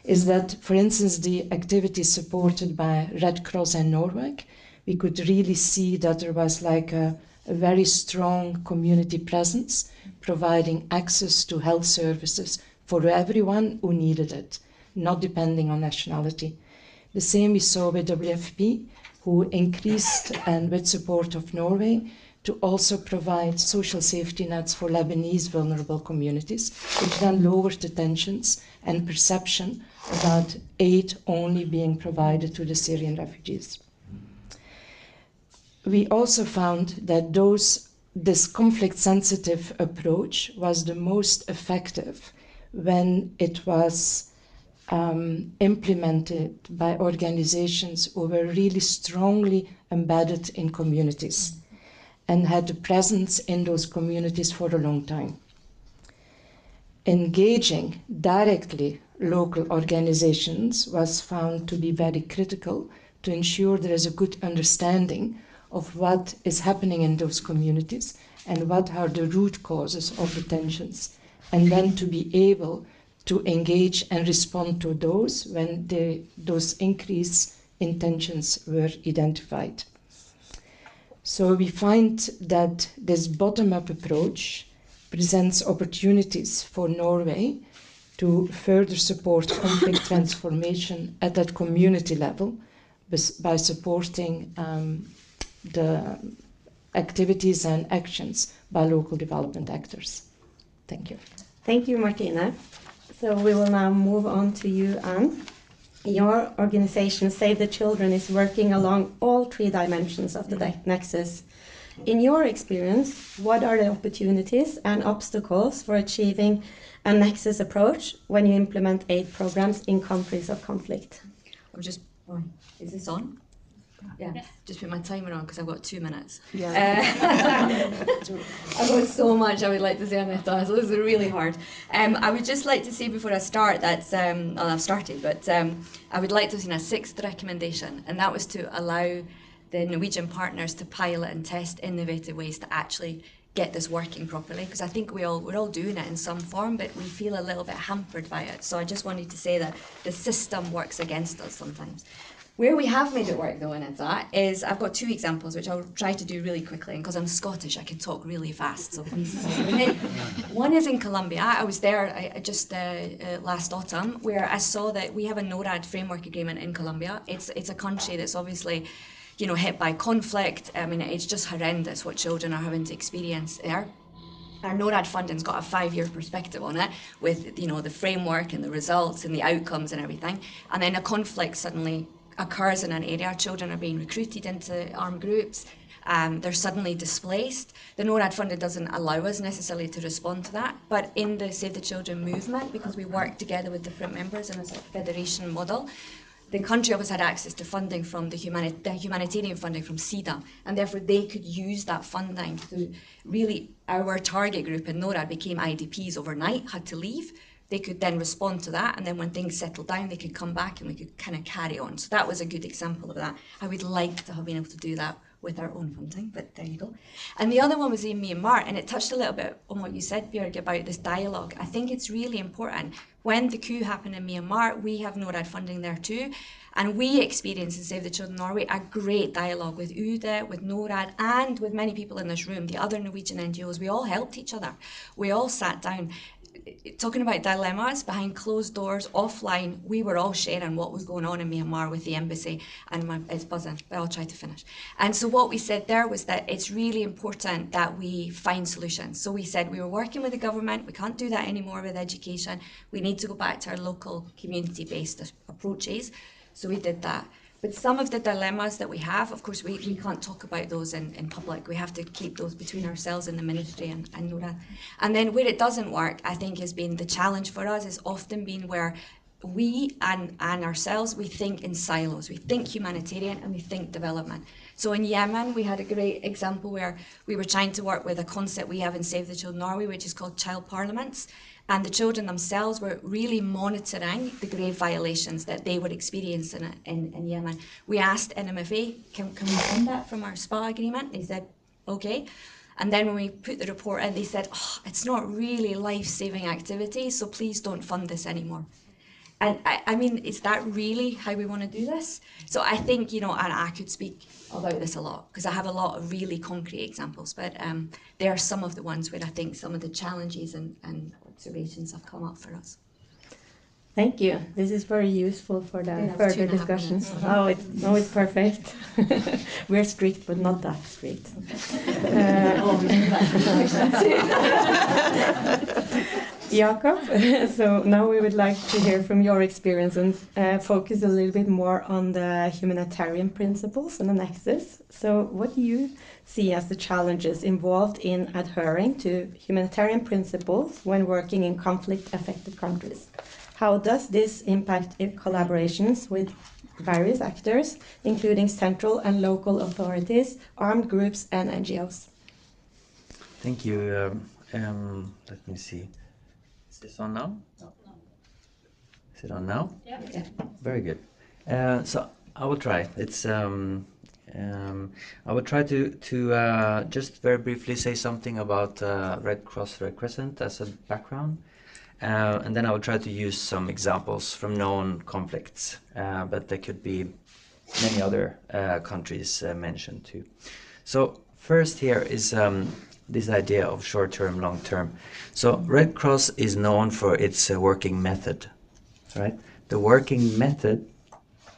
is that, for instance, the activities supported by Red Cross and Norway, we could really see that there was like a very strong community presence, providing access to health services for everyone who needed it, not depending on nationality. The same we saw with WFP, who increased, and with support of Norway, to also provide social safety nets for Lebanese vulnerable communities, which then lowered the tensions and perception about aid only being provided to the Syrian refugees. We also found that this conflict-sensitive approach was the most effective when it was implemented by organizations who were really strongly embedded in communities and had a presence in those communities for a long time. Engaging directly local organizations was found to be very critical to ensure there is a good understanding of what is happening in those communities and what are the root causes of the tensions, and then to be able to engage and respond to those when those increase in tensions were identified. So we find that this bottom-up approach presents opportunities for Norway to further support conflict transformation at that community level by supporting the activities and actions by local development actors. Thank you. Thank you, Martine. So we will now move on to you, Anne. Your organization, Save the Children, is working along all three dimensions of the nexus. In your experience, what are the opportunities and obstacles for achieving a nexus approach when you implement aid programs in countries of conflict? I'm just, is this on? Yeah, just put my timer on because I've got 2 minutes. I've got so much I would like to say on this, so this is really hard. I would just like to say before I start that, well, I've started, but I would like to see a 6th recommendation, and that was to allow the Norwegian partners to pilot and test innovative ways to actually get this working properly, because I think we're all doing it in some form, but we feel a little bit hampered by it. So I just wanted to say that the system works against us sometimes. Where we have made it work, though, in that is I've got 2 examples which I'll try to do really quickly, and because I'm Scottish, I can talk really fast. So please. One is in Colombia. I was there just last autumn, where I saw that we have a NORAD framework agreement in Colombia. It's a country that's obviously, you know, hit by conflict. I mean, it's just horrendous what children are having to experience there. Our NORAD funding's got a 5-year perspective on it, with, you know, the framework and the results and the outcomes and everything. And then a conflict suddenly occurs in an area. Children are being recruited into armed groups. They're suddenly displaced. The NORAD funding doesn't allow us necessarily to respond to that, but in the Save the Children movement, because we work together with different members in a sort of federation model, the country always had access to funding from the humanitarian funding from SIDA, and therefore they could use that funding to really, our target group in NORAD became IDPs overnight, had to leave. They could then respond to that, and then when things settled down, they could come back and we could kind of carry on. So that was a good example of that. I would like to have been able to do that with our own funding, but there you go. And the other one was in Myanmar, and it touched a little bit on what you said, Björg, about this dialogue. I think it's really important. When the coup happened in Myanmar, we have NORAD funding there too, and we experienced in Save the Children Norway a great dialogue with UDE, with NORAD, and with many people in this room, the other Norwegian NGOs. We all helped each other. We all sat down. Talking about dilemmas behind closed doors, offline, we were all sharing what was going on in Myanmar with the embassy, and it's buzzing, but I'll try to finish. And so what we said there was that it's really important that we find solutions. So we said we were working with the government, we can't do that anymore with education, we need to go back to our local community-based approaches. So we did that. But some of the dilemmas that we have, of course, we can't talk about those in public. We have to keep those between ourselves and the ministry and NORAD. And then where it doesn't work, I think, has been the challenge for us, has often been where we and ourselves, we think in silos. We think humanitarian and we think development. So in Yemen, we had a great example where we were trying to work with a concept we have in Save the Children Norway, which is called child parliaments. And the children themselves were really monitoring the grave violations that they were experiencing in Yemen. We asked NMFA, can we fund that from our SPA agreement? They said, okay. And then when we put the report in, they said, it's not really life-saving activity, so please don't fund this anymore. And I mean, is that really how we want to do this? So I think, you know, and I could speak about this a lot because I have a lot of really concrete examples, but there are some of the ones where I think some of the challenges and observations have come up for us. Thank you. This is very useful for the further discussions. Oh, it's perfect. We're strict, but not that strict. Jakob, so now we would like to hear from your experience and focus a little bit more on the humanitarian principles and the nexus. So what do you see as the challenges involved in adhering to humanitarian principles when working in conflict-affected countries? How does this impact collaborations with various actors, including central and local authorities, armed groups, and NGOs? Thank you. Let me see. Is this on now? No. Is it on now? Yeah. Very good. So I will try. It's I will try to just very briefly say something about Red Cross, Red Crescent as a background, and then I will try to use some examples from known conflicts, but there could be many other countries mentioned too. So first here is this idea of short-term, long-term. So Red Cross is known for its working method, right? The working method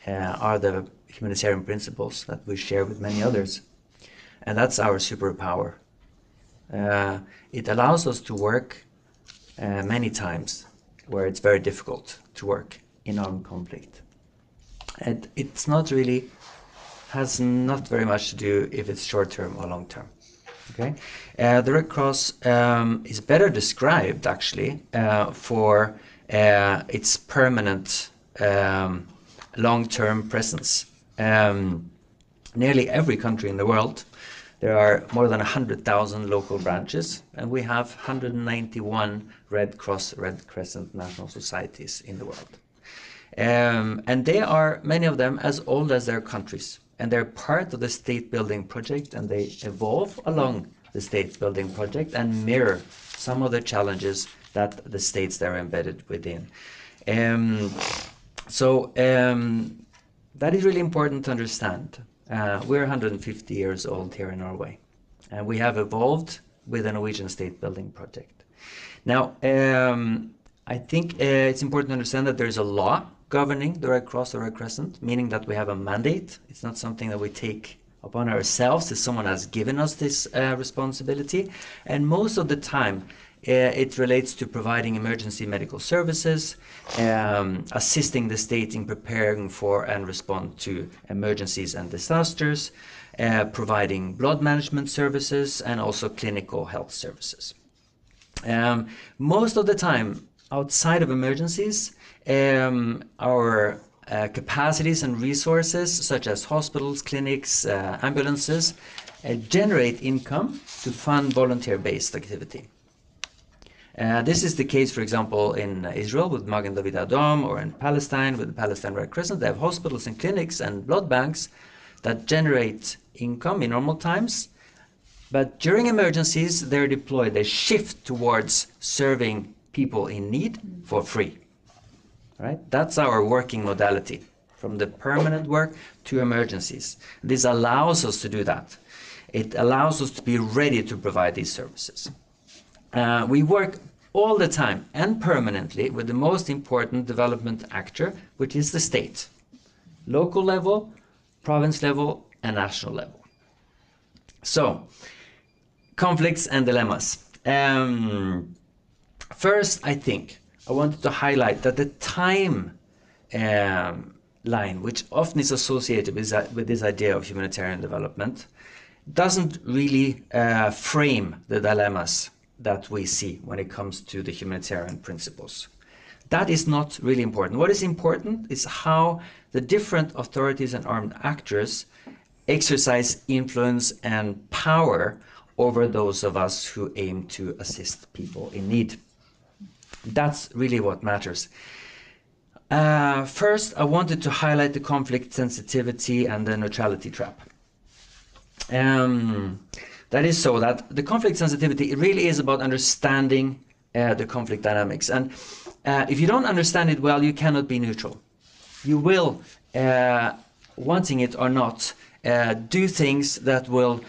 are the humanitarian principles that we share with many others, and that's our superpower. It allows us to work many times where it's very difficult to work in armed conflict. And it's not really, has not very much to do if it's short-term or long-term. Okay, the Red Cross is better described actually for its permanent long-term presence. Nearly every country in the world, there are more than 100,000 local branches, and we have 191 Red Cross, Red Crescent national societies in the world. And they are, many of them, as old as their countries. And they're part of the state building project, and they evolve along the state building project and mirror some of the challenges that the states they're embedded within. That is really important to understand. We're 150 years old here in Norway, and we have evolved with the Norwegian state building project. Now, I think it's important to understand that there's a law governing the Red Cross or Red Crescent, meaning that we have a mandate. It's not something that we take upon ourselves, as someone has given us this responsibility. And most of the time, it relates to providing emergency medical services, assisting the state in preparing for and respond to emergencies and disasters, providing blood management services, and also clinical health services. Most of the time, outside of emergencies, our capacities and resources, such as hospitals, clinics, ambulances, generate income to fund volunteer-based activity. This is the case, for example, in Israel with Magen David Adom, or in Palestine with the Palestine Red Crescent. They have hospitals and clinics and blood banks that generate income in normal times. But during emergencies, they're deployed. They shift towards serving people in need for free. Right? That's our working modality, from the permanent work to emergencies. This allows us to do that. It allows us to be ready to provide these services. We work all the time and permanently with the most important development actor, which is the state. Local level, province level, and national level. So, conflicts and dilemmas. First, I think I wanted to highlight that the time line, which often is associated with this idea of humanitarian development, doesn't really frame the dilemmas that we see when it comes to the humanitarian principles. That is not really important. What is important is how the different authorities and armed actors exercise influence and power over those of us who aim to assist people in need. That's really what matters. First, I wanted to highlight the conflict sensitivity and the neutrality trap. That is so that the conflict sensitivity really is about understanding the conflict dynamics. And if you don't understand it well, you cannot be neutral. You will, wanting it or not, do things that will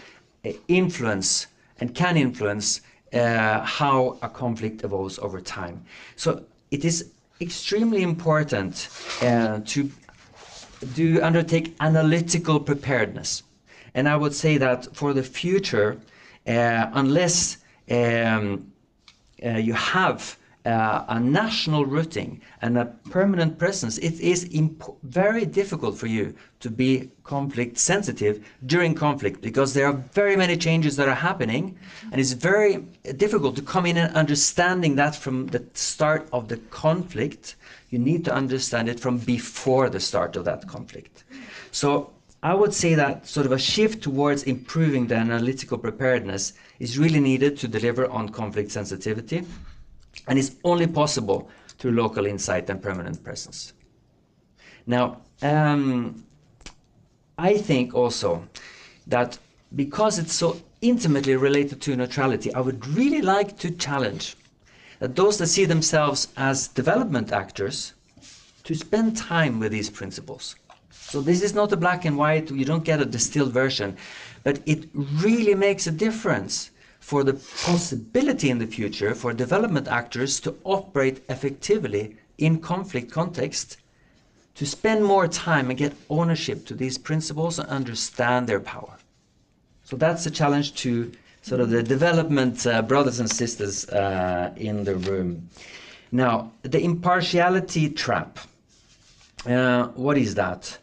influence and can influence how a conflict evolves over time. So it is extremely important to undertake analytical preparedness. And I would say that for the future, unless you have a national routing and a permanent presence, it is very difficult for you to be conflict sensitive during conflict, because there are very many changes that are happening, and it's very difficult to come in and understanding that from the start of the conflict. You need to understand it from before the start of that conflict. So I would say that sort of a shift towards improving the analytical preparedness is really needed to deliver on conflict sensitivity, and it's only possible through local insight and permanent presence. Now, I think also that because it's so intimately related to neutrality, I would really like to challenge that those that see themselves as development actors to spend time with these principles. So this is not a black and white, you don't get a distilled version, but it really makes a difference for the possibility in the future for development actors to operate effectively in conflict context, to spend more time and get ownership to these principles and understand their power. So that's a challenge to sort of the development brothers and sisters in the room. Now, the impartiality trap. What is that?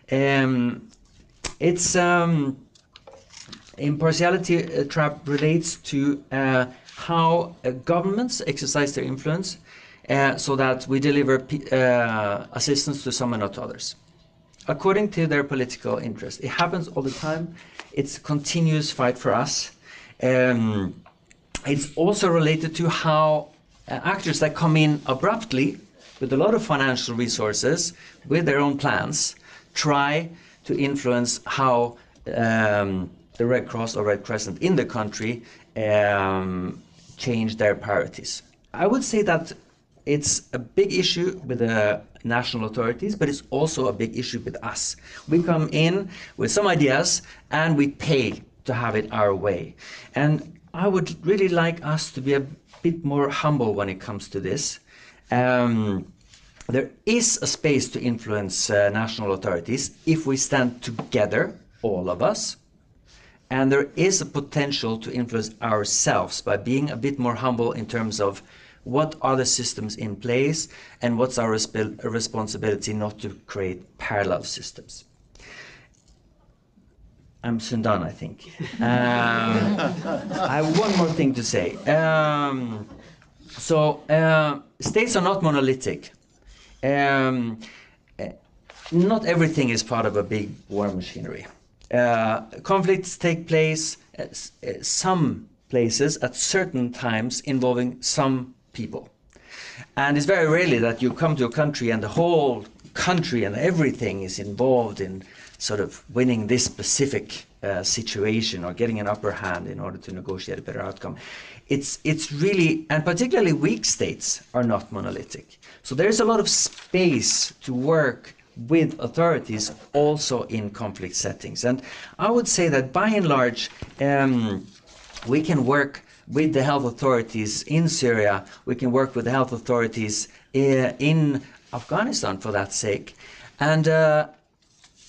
It's impartiality trap relates to how governments exercise their influence so that we deliver assistance to some and not to others, according to their political interest. It happens all the time. It's a continuous fight for us. It's also related to how actors that come in abruptly with a lot of financial resources, with their own plans, try to influence how the Red Cross or Red Crescent in the country change their priorities. I would say that it's a big issue with the national authorities, but it's also a big issue with us. We come in with some ideas and we pay to have it our way. And I would really like us to be a bit more humble when it comes to this. There is a space to influence national authorities if we stand together, all of us. And there is a potential to influence ourselves by being a bit more humble in terms of what are the systems in place and what's our responsibility not to create parallel systems. I'm soon done, I think. I have one more thing to say. States are not monolithic. Not everything is part of a big war machinery. Conflicts take place at some places at certain times involving some people. And it's very rarely that you come to a country and the whole country and everything is involved in sort of winning this specific situation or getting an upper hand in order to negotiate a better outcome. It's really, and particularly weak states are not monolithic. So there's a lot of space to work with authorities also in conflict settings. And I would say that by and large, we can work with the health authorities in Syria, we can work with the health authorities in Afghanistan for that sake. And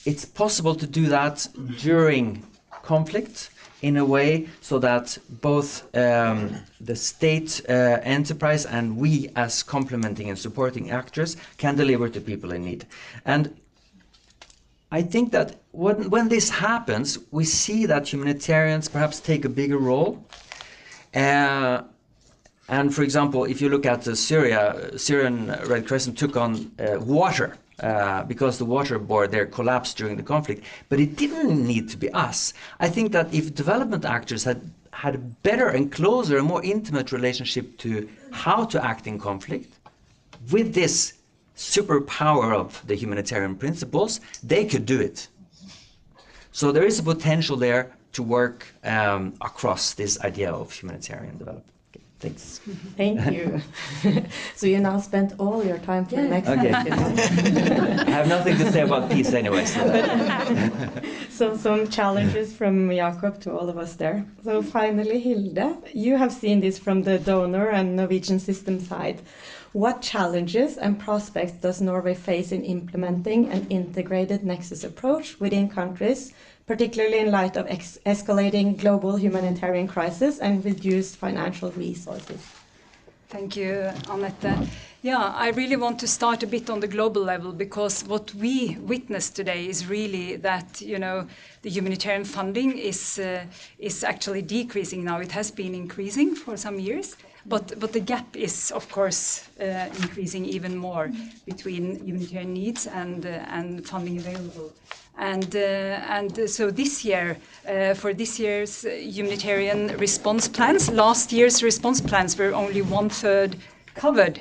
it's possible to do that during conflict in a way so that both the state enterprise and we as complementing and supporting actors can deliver to people in need. And I think that when this happens, we see that humanitarians perhaps take a bigger role. And for example, if you look at Syrian Red Crescent took on water because the water board there collapsed during the conflict, but it didn't need to be us. I think that if development actors had a better and closer and more intimate relationship to how to act in conflict, with this superpower of the humanitarian principles, they could do it. So there is a potential there to work across this idea of humanitarian development. Okay, thanks. Thank you. So you now spent all your time for the next question. I have nothing to say about peace anyway. So some challenges from Jakob to all of us there. So finally, Hilde, you have seen this from the donor and Norwegian system side. What challenges and prospects does Norway face in implementing an integrated nexus approach within countries, particularly in light of escalating global humanitarian crisis and reduced financial resources? Thank you, Annette. Yeah, I really want to start a bit on the global level, because what we witness today is really that, you know, the humanitarian funding is actually decreasing now. It has been increasing for some years, but the gap is, of course, increasing even more between humanitarian needs and funding available. And so this year, for this year's humanitarian response plans, last year's response plans were only 1/3 covered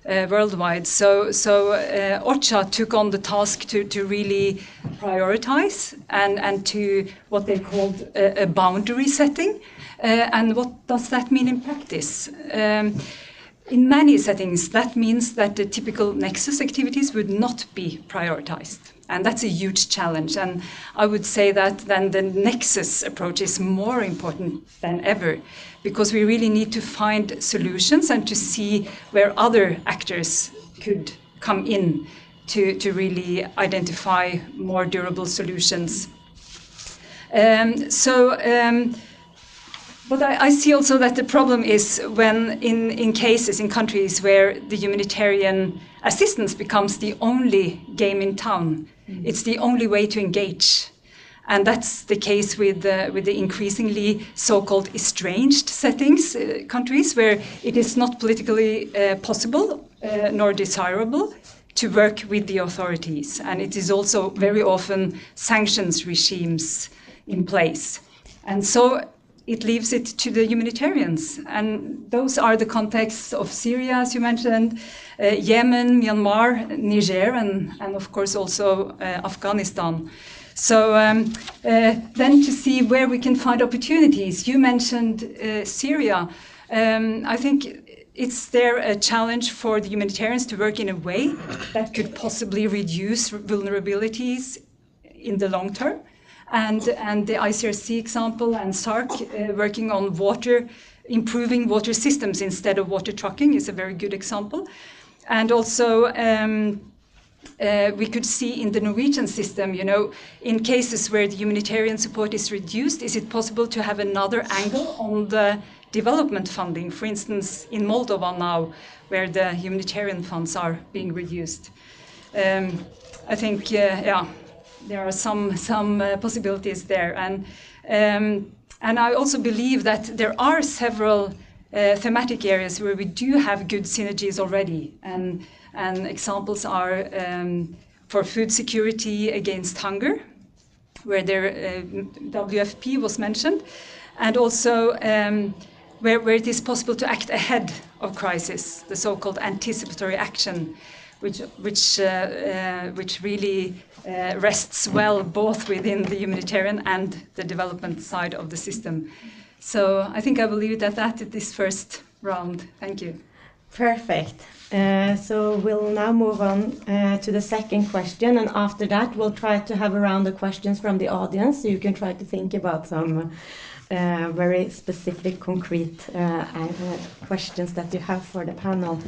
worldwide. So OCHA took on the task to really prioritize and to what they called a boundary setting. And what does that mean in practice? In many settings, that means that the typical nexus activities would not be prioritized. And that's a huge challenge. And I would say that then the nexus approach is more important than ever, because we really need to find solutions and to see where other actors could come in to really identify more durable solutions. But I see also that the problem is when in cases, in countries where the humanitarian assistance becomes the only game in town, it's the only way to engage. And that's the case with the increasingly so-called estranged settings, countries where it is not politically possible nor desirable to work with the authorities. And it is also very often sanctions regimes in place. And so it leaves it to the humanitarians. And those are the contexts of Syria, as you mentioned, Yemen, Myanmar, Niger, and of course also Afghanistan. So then to see where we can find opportunities. You mentioned Syria. I think it's there a challenge for the humanitarians to work in a way that could possibly reduce vulnerabilities in the long term. And the ICRC example and SARC working on improving water systems instead of water trucking is a very good example. And also we could see in the Norwegian system, in cases where the humanitarian support is reduced, is it possible to have another angle on the development funding, for instance, in Moldova now, where the humanitarian funds are being reduced? I think, there are some possibilities there. And I also believe that there are several thematic areas where we do have good synergies already. And examples are for food security against hunger, where WFP was mentioned, and also where it is possible to act ahead of crisis, the so-called anticipatory action, which really rests well both within the humanitarian and the development side of the system. So I think I will leave it at that at this first round. Thank you. Perfect. So we'll now move on to the second question, and after that we'll try to have a round of questions from the audience, so you can try to think about some very specific, concrete questions that you have for the panel.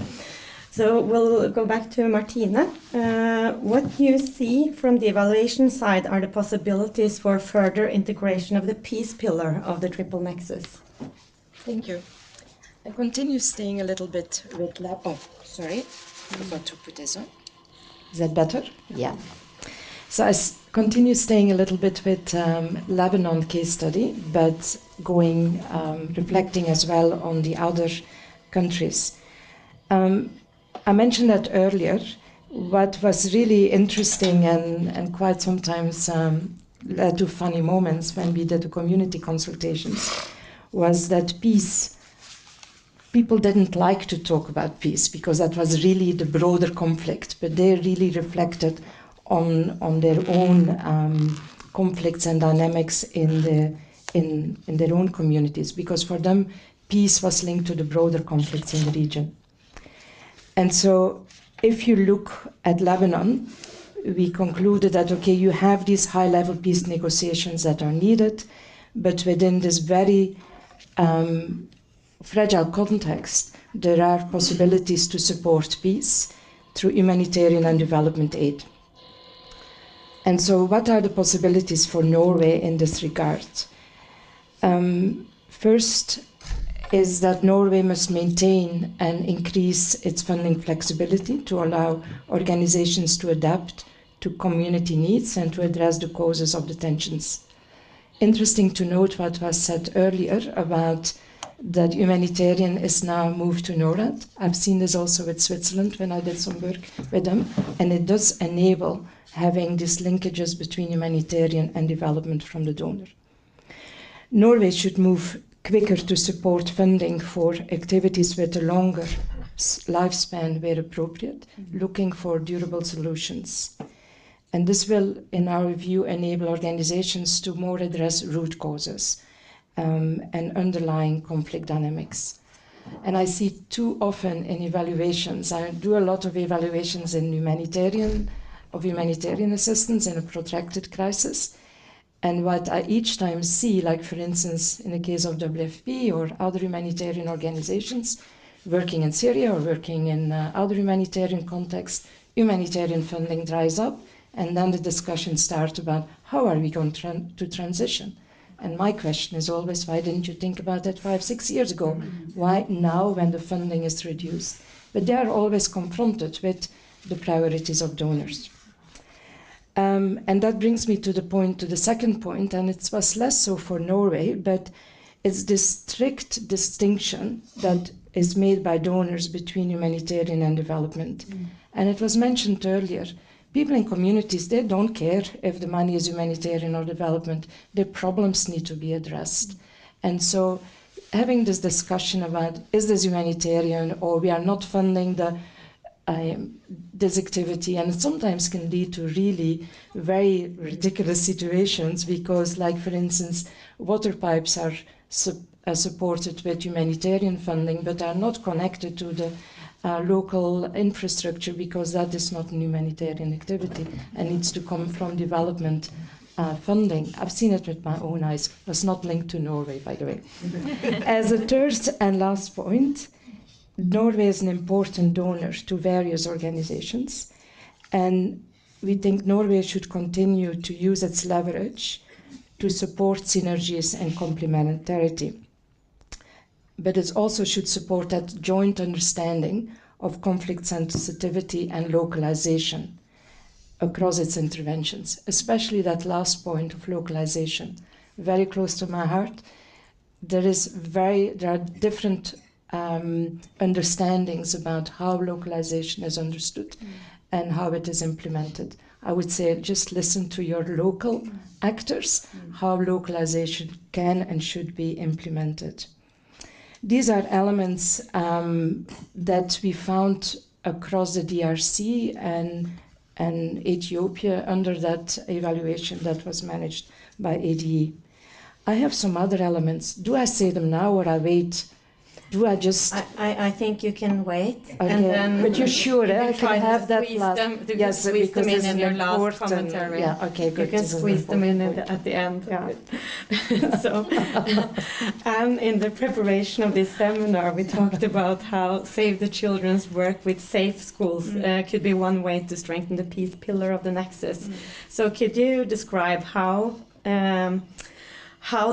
So we'll go back to Martine. What you see from the evaluation side are the possibilities for further integration of the peace pillar of the triple nexus? Thank you. I continue staying a little bit with I forgot to put this on. Is that better? Yeah. So I continue staying a little bit with Lebanon case study, but reflecting as well on the other countries. I mentioned that earlier. What was really interesting and quite sometimes led to funny moments when we did the community consultations was that people didn't like to talk about peace because that was really the broader conflict, but they really reflected on their own conflicts and dynamics in their own communities, because for them peace was linked to the broader conflicts in the region. And so if you look at Lebanon, we concluded that, okay, you have these high-level peace negotiations that are needed, but within this very fragile context, there are possibilities to support peace through humanitarian and development aid. And so what are the possibilities for Norway in this regard? First is that Norway must maintain and increase its funding flexibility to allow organizations to adapt to community needs and to address the causes of the tensions. Interesting to note what was said earlier about that humanitarian is now moved to NORAD. I've seen this also with Switzerland when I did some work with them, and it does enable having these linkages between humanitarian and development from the donor. Norway should move quicker to support funding for activities with a longer lifespan where appropriate, looking for durable solutions. And this will, in our view, enable organizations to more address root causes and underlying conflict dynamics. And I see too often in evaluations, I do a lot of evaluations in humanitarian assistance in a protracted crisis. And what I each time see, like for instance, in the case of WFP or other humanitarian organizations working in Syria or working in other humanitarian contexts, humanitarian funding dries up, and then the discussion starts about how are we going to transition? And my question is always, why didn't you think about that 5-6 years ago? Why now when the funding is reduced? But they are always confronted with the priorities of donors. And that brings me to the second point, and it was less so for Norway, but it's this strict distinction that is made by donors between humanitarian and development. And it was mentioned earlier, people in communities, they don't care if the money is humanitarian or development. Their problems need to be addressed. And so having this discussion about, is this humanitarian, or we are not funding this activity, and it sometimes can lead to really very ridiculous situations, because, like, for instance, water pipes are supported with humanitarian funding but are not connected to the local infrastructure, because that is not a humanitarian activity and needs to come from development funding. I've seen it with my own eyes. It was not linked to Norway, by the way. As a third and last point, Norway is an important donor to various organizations, and we think Norway should continue to use its leverage to support synergies and complementarity. But it also should support that joint understanding of conflict sensitivity and localization across its interventions, especially that last point of localization, very close to my heart. There are different understandings about how localization is understood and how it is implemented. I would say just listen to your local actors, how localization can and should be implemented. These are elements that we found across the DRC and Ethiopia under that evaluation that was managed by ADE. I have some other elements. Do I say them now or I wait? Do I just... I think you can wait. Okay. And then but you're sure I can have that last... Yes, squeeze them in your last commentary. Yeah, okay, good. You can squeeze them in at the end. Yeah. So, and in the preparation of this seminar, we talked about how Save the Children's work with safe schools could be one way to strengthen the peace pillar of the nexus. So could you describe how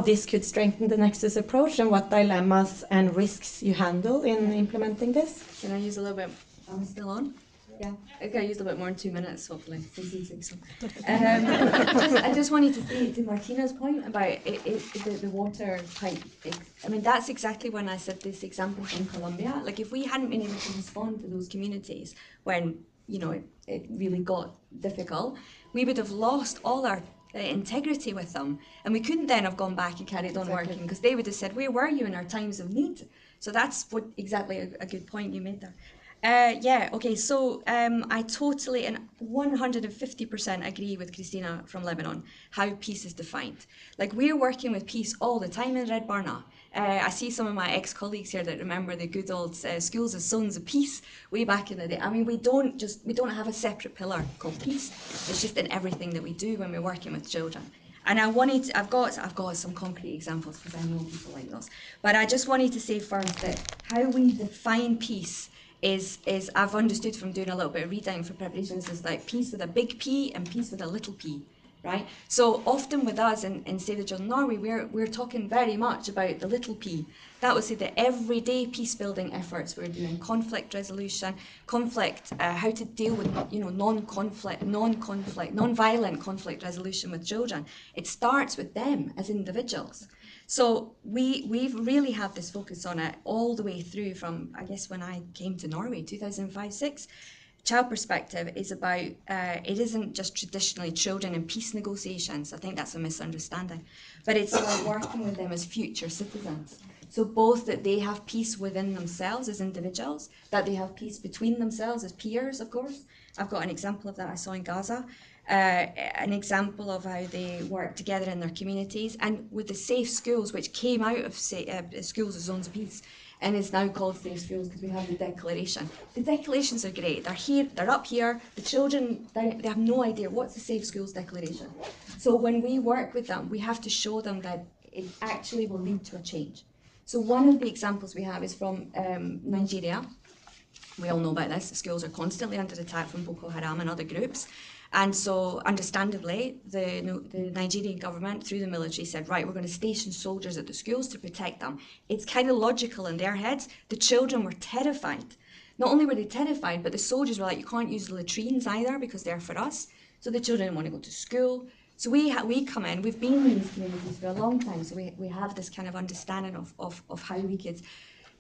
this could strengthen the nexus approach and what dilemmas and risks you handle in implementing this? Can I use a little bit? Am I still on? Yeah, I think I used a bit more than 2 minutes, hopefully. I just wanted to say to Martina's point about the water pipe. I mean, that's exactly when I said this example from Colombia. Like, if we hadn't been able to respond to those communities when, you know, it really got difficult, we would have lost all our integrity with them, and we couldn't then have gone back and carried on working, because they would have said, where were you in our times of need? So that's what exactly a good point you made there. So I totally and 150% agree with Christina from Lebanon, how peace is defined. Like, we're working with peace all the time in Red Barna. I see some of my ex-colleagues here that remember the good old schools of sons of peace way back in the day. I mean, we don't have a separate pillar called peace. It's just in everything that we do when we're working with children. And I've got some concrete examples because I know people like those. But I just wanted to say first that how we define peace is I've understood from doing a little bit of reading for preparations, is like peace with a big P and peace with a little p. Right? So often with us in Save the Children Norway, we're talking very much about the little p. That would say the everyday peace building efforts we're doing, conflict resolution, how to deal with non-violent conflict resolution with children. It starts with them as individuals. So we've really had this focus on it all the way through from, I guess, when I came to Norway, 2005-06. Child perspective is about, it isn't just traditionally children in peace negotiations. I think that's a misunderstanding. But it's about working with them as future citizens. So both that they have peace within themselves as individuals, that they have peace between themselves as peers, of course. I've got an example of that I saw in Gaza. An example of how they work together in their communities, and with the safe schools, which came out of schools as zones of peace, and is now called safe schools because we have the declaration. The declarations are great. They're here, they're up here. The children, they have no idea what's the safe schools declaration. So when we work with them, we have to show them that it actually will lead to a change. So one of the examples we have is from Nigeria. We all know about this. The schools are constantly under attack from Boko Haram and other groups. And so, understandably, the Nigerian government, through the military, said, right, we're going to station soldiers at the schools to protect them. It's kind of logical in their heads. The children were terrified. Not only were they terrified, but the soldiers were like, you can't use the latrines either because they're for us. So the children want to go to school. So we come in, we've been in these communities for a long time, so we have this kind of understanding of how we could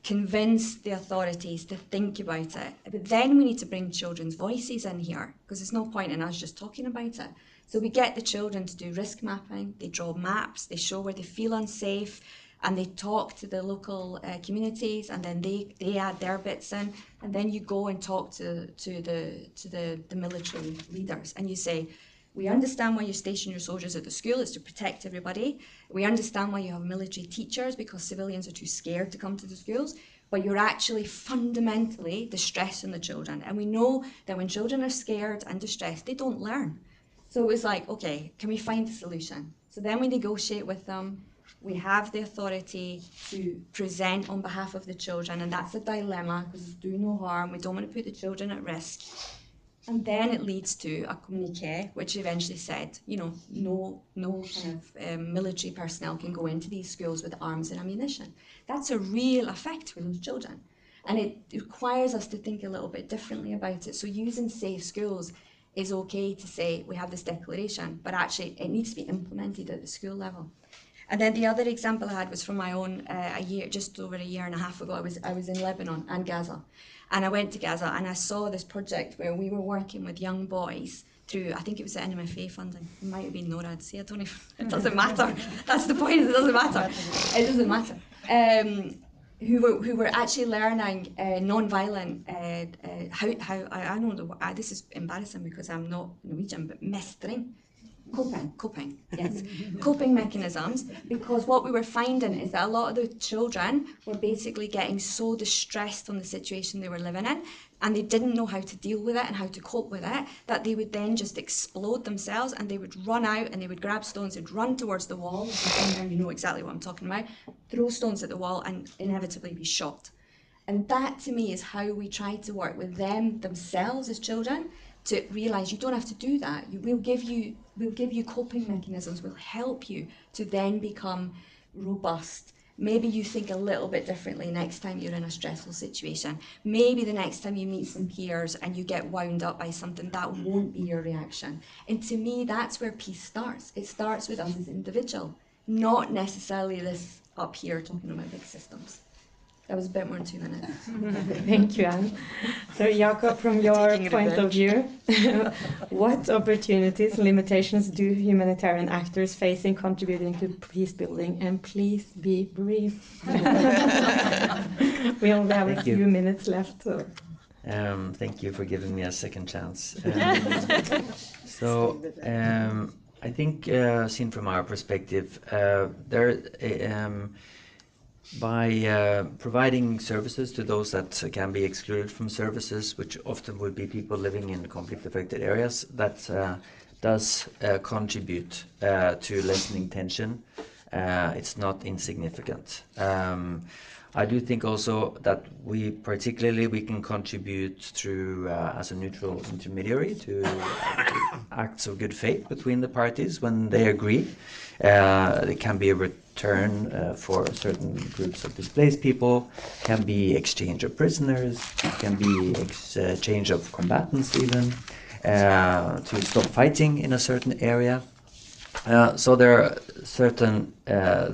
convince the authorities to think about it. But then we need to bring children's voices in here, because there's no point in us just talking about it. So we get the children to do risk mapping, they draw maps, they show where they feel unsafe, and they talk to the local communities, and then they add their bits in, and then you go and talk to the military leaders, and you say, we understand why you station your soldiers at the school, it's to protect everybody. We understand why you have military teachers, because civilians are too scared to come to the schools, but you're actually fundamentally distressing the children. And we know that when children are scared and distressed, they don't learn. So it was like, okay, can we find a solution? So then we negotiate with them. We have the authority to present on behalf of the children, and that's a dilemma, because it's do no harm. We don't want to put the children at risk. And then it leads to a communique, which eventually said, you know, no kind of military personnel can go into these schools with arms and ammunition. That's a real effect for those children. And it requires us to think a little bit differently about it. So using safe schools is okay to say, we have this declaration, but actually it needs to be implemented at the school level. And then the other example I had was from my own just over a year and a half ago. I was in Lebanon and Gaza. And I went to Gaza and I saw this project where we were working with young boys through, I think it was the NMFA funding. It might have been NORAD. See, I don't even, it doesn't matter. That's the point, it doesn't matter. It doesn't matter. Who were actually learning non-violent, I don't know, this is embarrassing because I'm not Norwegian, but mestring. Coping, yes. Coping mechanisms, because what we were finding is that a lot of the children were basically getting so distressed on the situation they were living in, and they didn't know how to deal with it and how to cope with it, that they would then just explode themselves, and they would run out and they would grab stones, they'd run towards the wall, and you know exactly what I'm talking about, throw stones at the wall and inevitably be shot. And that to me is how we try to work with them themselves as children, to realise you don't have to do that. We'll give you coping mechanisms, we'll help you to then become robust. Maybe you think a little bit differently next time you're in a stressful situation. Maybe the next time you meet some peers and you get wound up by something, that won't be your reaction. And to me, that's where peace starts. It starts with us as individual, not necessarily this up here talking about big systems. That was a bit more than 2 minutes. Thank you, Anne. So, Jakob, from your point of view, what opportunities, limitations do humanitarian actors face in contributing to peace building? And please be brief. We only have a few minutes left. So. Thank you for giving me a second chance. I think, seen from our perspective, by providing services to those that can be excluded from services, which often would be people living in conflict-affected areas, that does contribute to lessening tension. It's not insignificant. I do think also that we can contribute through, as a neutral intermediary, to acts of good faith between the parties when they agree. It can be a return for certain groups of displaced people, can be exchange of prisoners, can be exchange of combatants even, to stop fighting in a certain area. So there are certain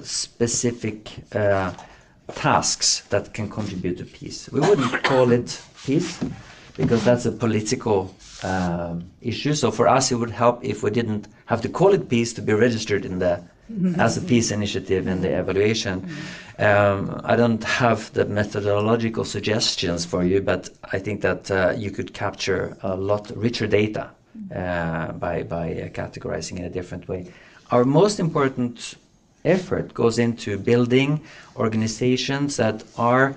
specific tasks that can contribute to peace. We wouldn't call it peace because that's a political issue. So for us, it would help if we didn't have to call it peace to be registered in the as a peace initiative in the evaluation. I don't have the methodological suggestions for you, but I think that you could capture a lot richer data by categorizing in a different way. Our most important effort goes into building organizations that are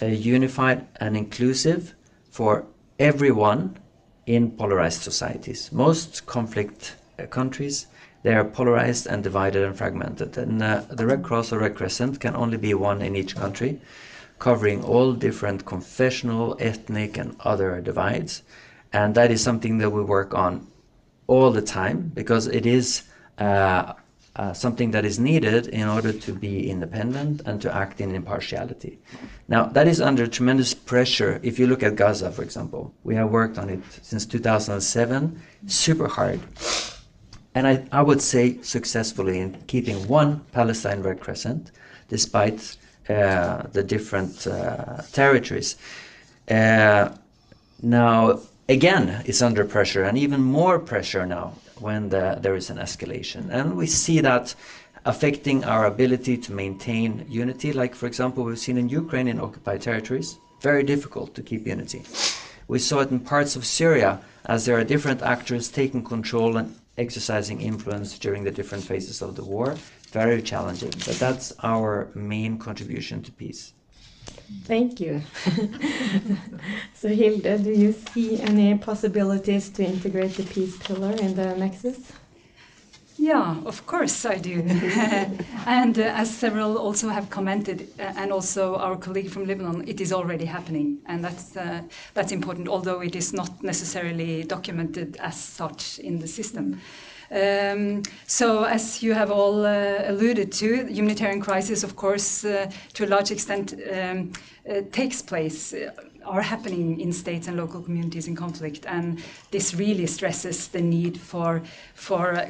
unified and inclusive for everyone in polarized societies. Most conflict countries, they are polarized and divided and fragmented, and the Red Cross or Red Crescent can only be one in each country, covering all different confessional, ethnic and other divides. And that is something that we work on all the time, because it is something that is needed in order to be independent and to act in impartiality. Now, that is under tremendous pressure. If you look at Gaza, for example, we have worked on it since 2007, super hard. And I would say successfully in keeping one Palestine Red Crescent, despite the different territories. Now, again, it's under pressure, and even more pressure now when there is an escalation. And we see that affecting our ability to maintain unity. Like, for example, we've seen in Ukraine, in occupied territories, very difficult to keep unity. We saw it in parts of Syria, as there are different actors taking control and exercising influence during the different phases of the war. Very challenging, but that's our main contribution to peace. Thank you. So Hilde, do you see any possibilities to integrate the peace pillar in the Nexus? Yeah, of course I do. And as several also have commented, and also our colleague from Lebanon, it is already happening, and that's important, although it is not necessarily documented as such in the system. So as you have all alluded to, the humanitarian crisis, of course, to a large extent takes place, are happening in states and local communities in conflict, and this really stresses the need for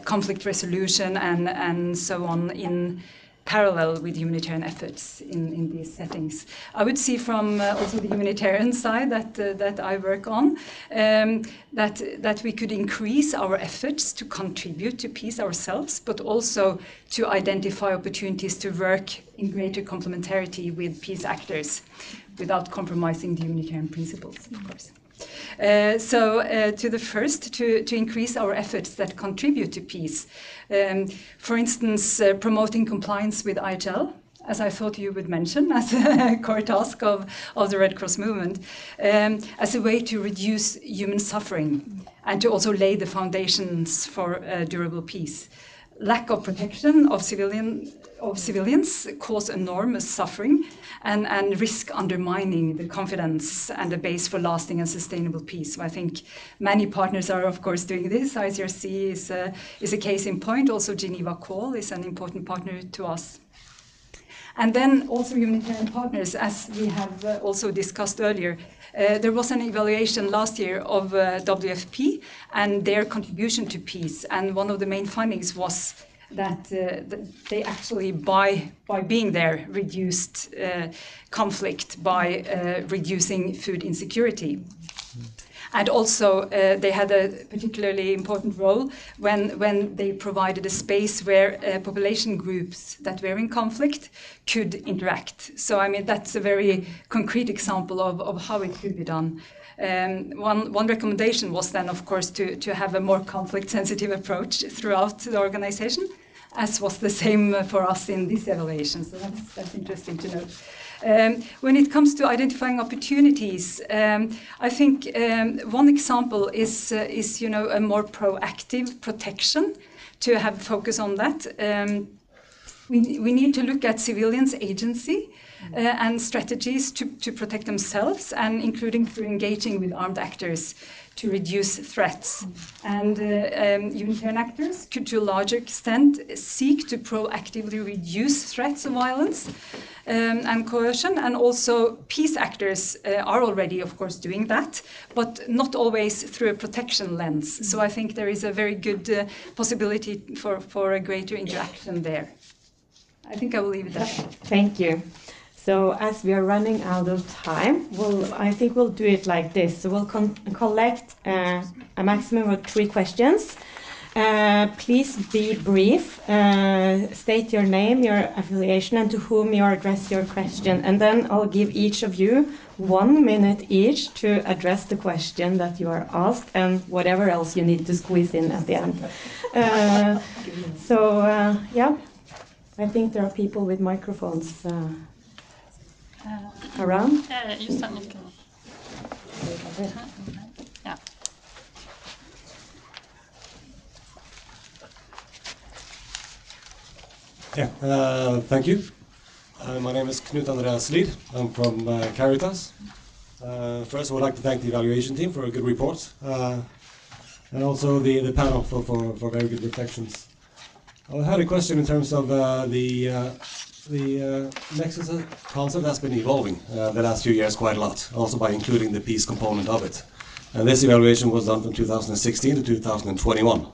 conflict resolution and so on in parallel with humanitarian efforts in these settings. I would see from also the humanitarian side that I work on that we could increase our efforts to contribute to peace ourselves, but also to identify opportunities to work in greater complementarity with peace actors without compromising the humanitarian principles, of course. To the first, to increase our efforts that contribute to peace. For instance, promoting compliance with IHL, as I thought you would mention, as a core task of the Red Cross movement, as a way to reduce human suffering and to also lay the foundations for durable peace. Lack of protection of civilians cause enormous suffering and risk undermining the confidence and the base for lasting and sustainable peace. So I think many partners are, of course, doing this. ICRC is a case in point. Also, Geneva Call is an important partner to us. And then also humanitarian partners, as we have also discussed earlier. There was an evaluation last year of WFP and their contribution to peace. And one of the main findings was that they actually, by being there, reduced conflict by reducing food insecurity. And also, they had a particularly important role when they provided a space where population groups that were in conflict could interact. So, I mean, that's a very concrete example of how it could be done. One recommendation was then, of course, to have a more conflict-sensitive approach throughout the organization, as was the same for us in this evaluation. So that's interesting to note. When it comes to identifying opportunities, I think one example is a more proactive protection, to have focus on that. We need to look at civilians' agency and strategies to protect themselves, and including through engaging with armed actors to reduce threats. And humanitarian actors could, to a larger extent, seek to proactively reduce threats of violence and coercion. And also peace actors are already, of course, doing that, but not always through a protection lens. So I think there is a very good possibility for a greater interaction there. I think I will leave it at that. Thank you. So as we are running out of time, I think we'll do it like this. So we'll collect a maximum of 3 questions. Please be brief. State your name, your affiliation, and to whom you address your question. And then I'll give each of you 1 minute each to address the question that you are asked, and whatever else you need to squeeze in at the end. Yeah, I think there are people with microphones around. Just a minute. Yeah. Thank you. My name is Knut Andreas Lid. I'm from Caritas. First, I would like to thank the evaluation team for a good report, and also the panel for very good reflections. I had a question in terms of the nexus concept has been evolving the last few years quite a lot, also by including the peace component of it. And this evaluation was done from 2016 to 2021.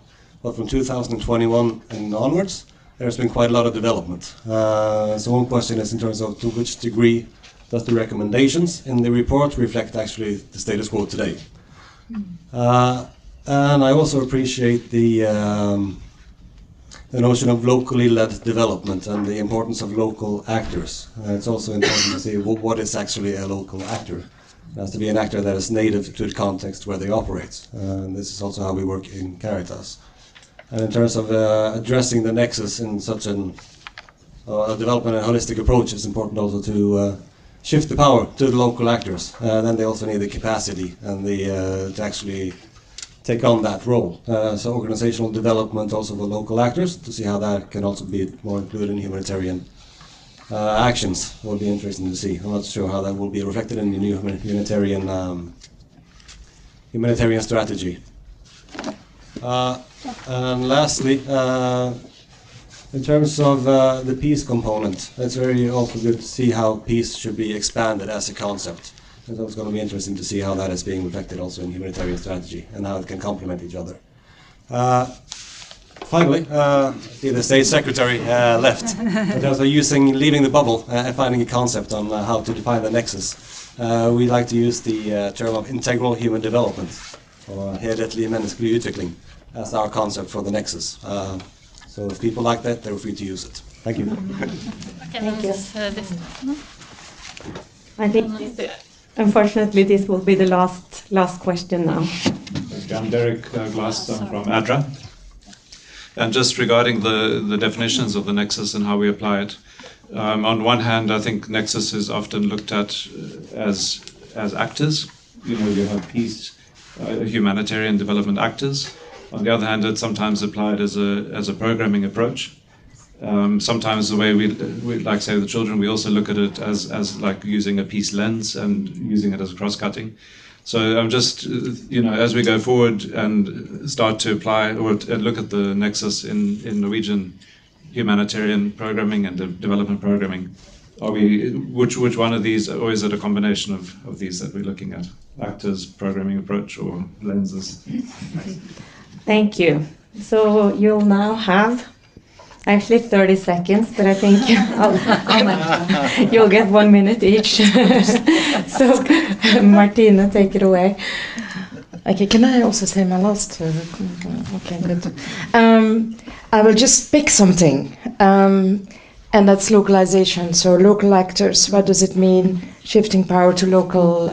But from 2021 and onwards, there's been quite a lot of development. So one question is in terms of to which degree does the recommendations in the report reflect actually the status quo today? And I also appreciate the notion of locally led development and the importance of local actors. It's also important to see what is actually a local actor. It has to be an actor that is native to the context where they operate. And this is also how we work in Caritas. And in terms of addressing the nexus in such a development and holistic approach, it's important also to shift the power to the local actors. Then they also need the capacity and to actually take on that role. So organizational development also for local actors to see how that can also be more included in humanitarian actions will be interesting to see. I'm not sure how that will be reflected in the new humanitarian strategy. And lastly, in terms of the peace component, it's very also good to see how peace should be expanded as a concept. And so it's going to be interesting to see how that is being reflected also in humanitarian strategy and how it can complement each other. Finally, the State Secretary left. In terms of leaving the bubble and finding a concept on how to define the nexus, we like to use the term of integral human development, or helhetlig menneskelig utvikling, as our concept for the nexus. So if people like that, they're free to use it. Thank you. Thank you. I think, unfortunately, this will be the last question now. I'm Derek Glass. I'm from ADRA. And just regarding the definitions of the nexus and how we apply it, on one hand, I think nexus is often looked at as actors. You know, you have peace, humanitarian development actors. On the other hand, it's sometimes applied as a programming approach. Sometimes the way we like say the children, we also look at it as like using a peace lens and using it as cross-cutting. So I'm just, as we go forward and start to apply or look at the nexus in Norwegian humanitarian programming and development programming, which one of these, or is it a combination of these that we're looking at? Actors, programming approach, or lenses? Thank you. So you'll now have actually 30 seconds, but I think you'll get 1 minute each. So Martina, take it away. Okay, can I also say my last? Okay, good. I will just pick something, and that's localization. So local actors, what does it mean? Shifting power to local.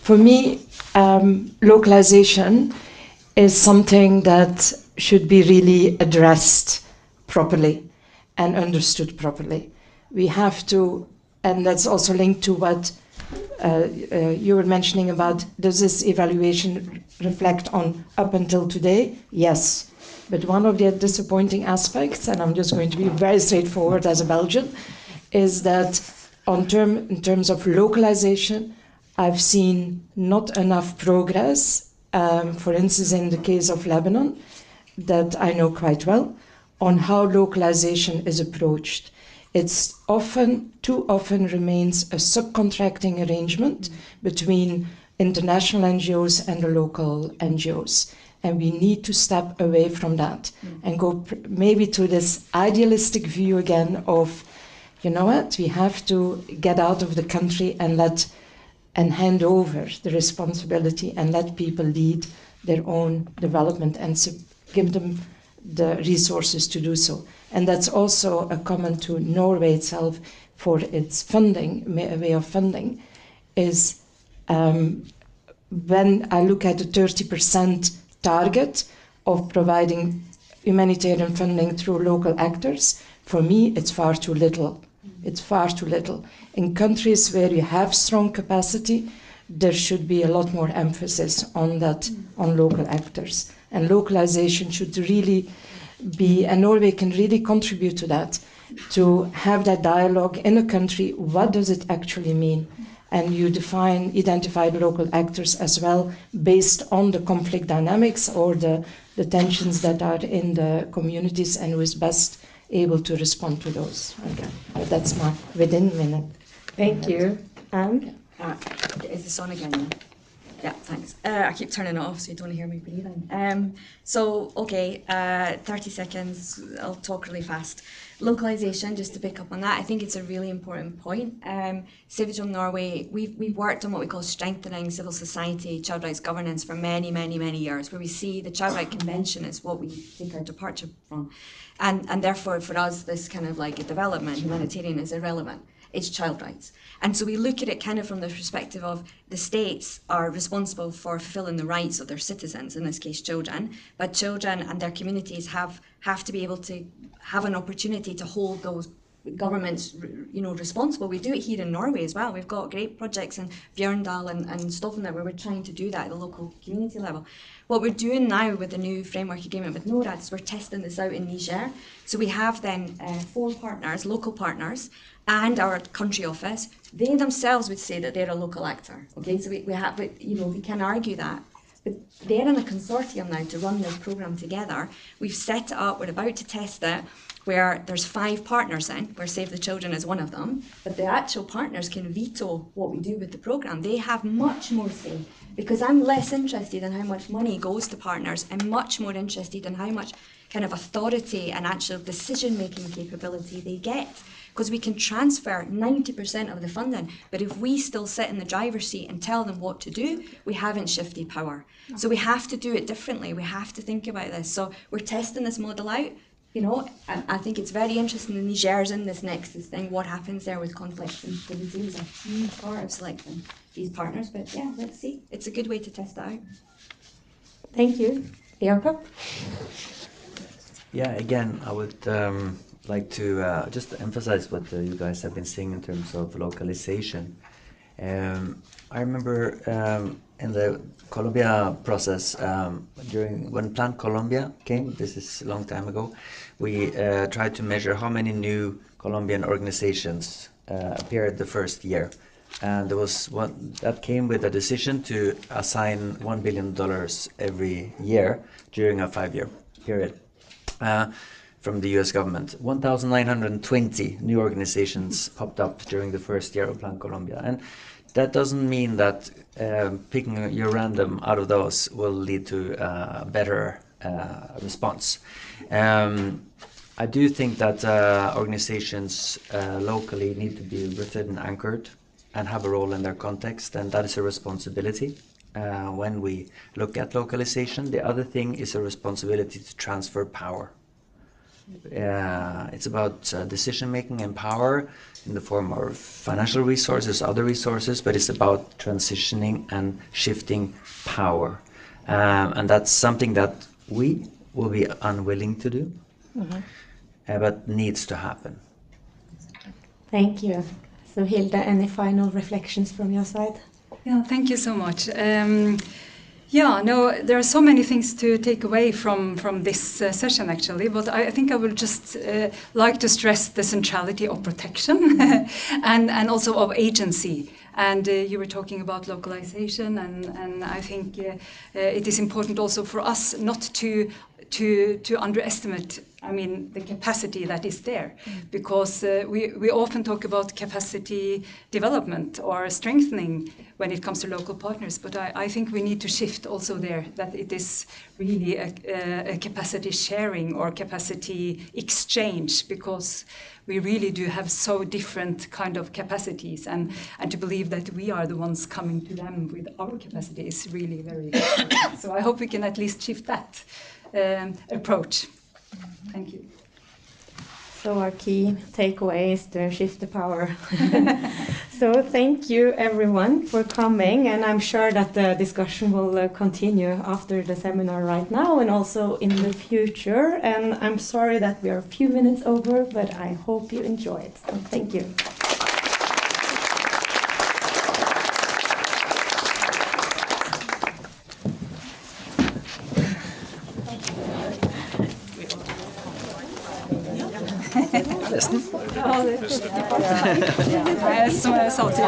For me, localization is something that should be really addressed properly and understood properly. We have to, and that's also linked to what you were mentioning about, does this evaluation reflect on up until today? Yes. But one of the disappointing aspects, and I'm just going to be very straightforward as a Belgian, is that in terms of localization, I've seen not enough progress. For instance, in the case of Lebanon, that I know quite well, on how localization is approached. It's too often remains a subcontracting arrangement between international NGOs and the local NGOs. And we need to step away from that and go maybe to this idealistic view again of, you know what, we have to get out of the country and hand over the responsibility and let people lead their own development and give them the resources to do so. And that's also a comment to Norway itself for its funding, way of funding, is when I look at the 30% target of providing humanitarian funding through local actors, for me it's far too little. It's far too little. In countries where you have strong capacity, there should be a lot more emphasis on that, on local actors. And localization should really be, and Norway can really contribute to that, to have that dialogue in a country. What does it actually mean? and you identify the local actors as well based on the conflict dynamics or the tensions that are in the communities and who is best able to respond to those. Okay. But that's my within minute. Thank you. Anne? Is this on again? Yeah, thanks. I keep turning it off so you don't hear me breathing. 30 seconds, I'll talk really fast. Localization, just to pick up on that, I think it's a really important point. Civilization Norway, we've worked on what we call strengthening civil society, child rights governance for many, many, many years, where we see the Child Rights Convention is what we take our departure from. And therefore, for us, this kind of like a development, humanitarian is irrelevant. It's child rights. And so we look at it kind of from the perspective of the states are responsible for fulfilling the rights of their citizens, in this case children, but children and their communities have to be able to have an opportunity to hold those governments, responsible. We do it here in Norway as well. We've got great projects in Bjørndal and Stoltenberg where we're trying to do that at the local community level. What we're doing now with the new framework agreement with NORAD is we're testing this out in Niger. So we have then 4 partners, local partners, and our country office. They themselves would say that they're a local actor. Okay, so we have, but we can argue that. But they're in a consortium now to run this program together. We've set it up. We're about to test it, where there's 5 partners in, where Save the Children is one of them. But the actual partners can veto what we do with the program. They have much more say, because I'm less interested in how much money goes to partners. I'm much more interested in how much kind of authority and actual decision-making capability they get. Because we can transfer 90% of the funding, but if we still sit in the driver's seat and tell them what to do, we haven't shifted power. So we have to do it differently. We have to think about this. So we're testing this model out. I think it's very interesting in Niger's in this nexus thing, what happens there with conflict. And stability is a huge part of selecting these partners. But yeah, let's see. It's a good way to test that out. Thank you. Jakob? Yeah, again, I would like to just emphasize what you guys have been saying in terms of localization. I remember in the Colombia process, when Plan Colombia came, this is a long time ago, we tried to measure how many new Colombian organizations appeared the first year. And there was one that came with a decision to assign $1 billion every year during a 5-year period. From the US government. 1,920 new organizations popped up during the first year of Plan Colombia. And that doesn't mean that picking your random out of those will lead to a better response. I do think that organizations locally need to be rooted and anchored and have a role in their context, and that is a responsibility when we look at localization. The other thing is a responsibility to transfer power. It's about decision making and power in the form of financial resources, other resources, but it's about transitioning and shifting power. And that's something that we will be unwilling to do, but needs to happen. Thank you. So Hilda, any final reflections from your side? Yeah, thank you so much. There are so many things to take away from this session, actually, but I think I would just like to stress the centrality of protection and also of agency. And you were talking about localization, and I think it is important also for us not to underestimate, the capacity that is there, because we often talk about capacity development or strengthening when it comes to local partners, but I think we need to shift also there, that it is really a capacity sharing or capacity exchange, because we really do have so different kind of capacities, and to believe that we are the ones coming to them with our capacity is really very important. So I hope we can at least shift that approach. Thank you. So our key takeaway is to shift the power. So thank you everyone for coming, and I'm sure that the discussion will continue after the seminar right now and also in the future. And I'm sorry that we are a few minutes over, but I hope you enjoyed. So thank you. Thank you. Nesten. Ja, det. Så jeg sa til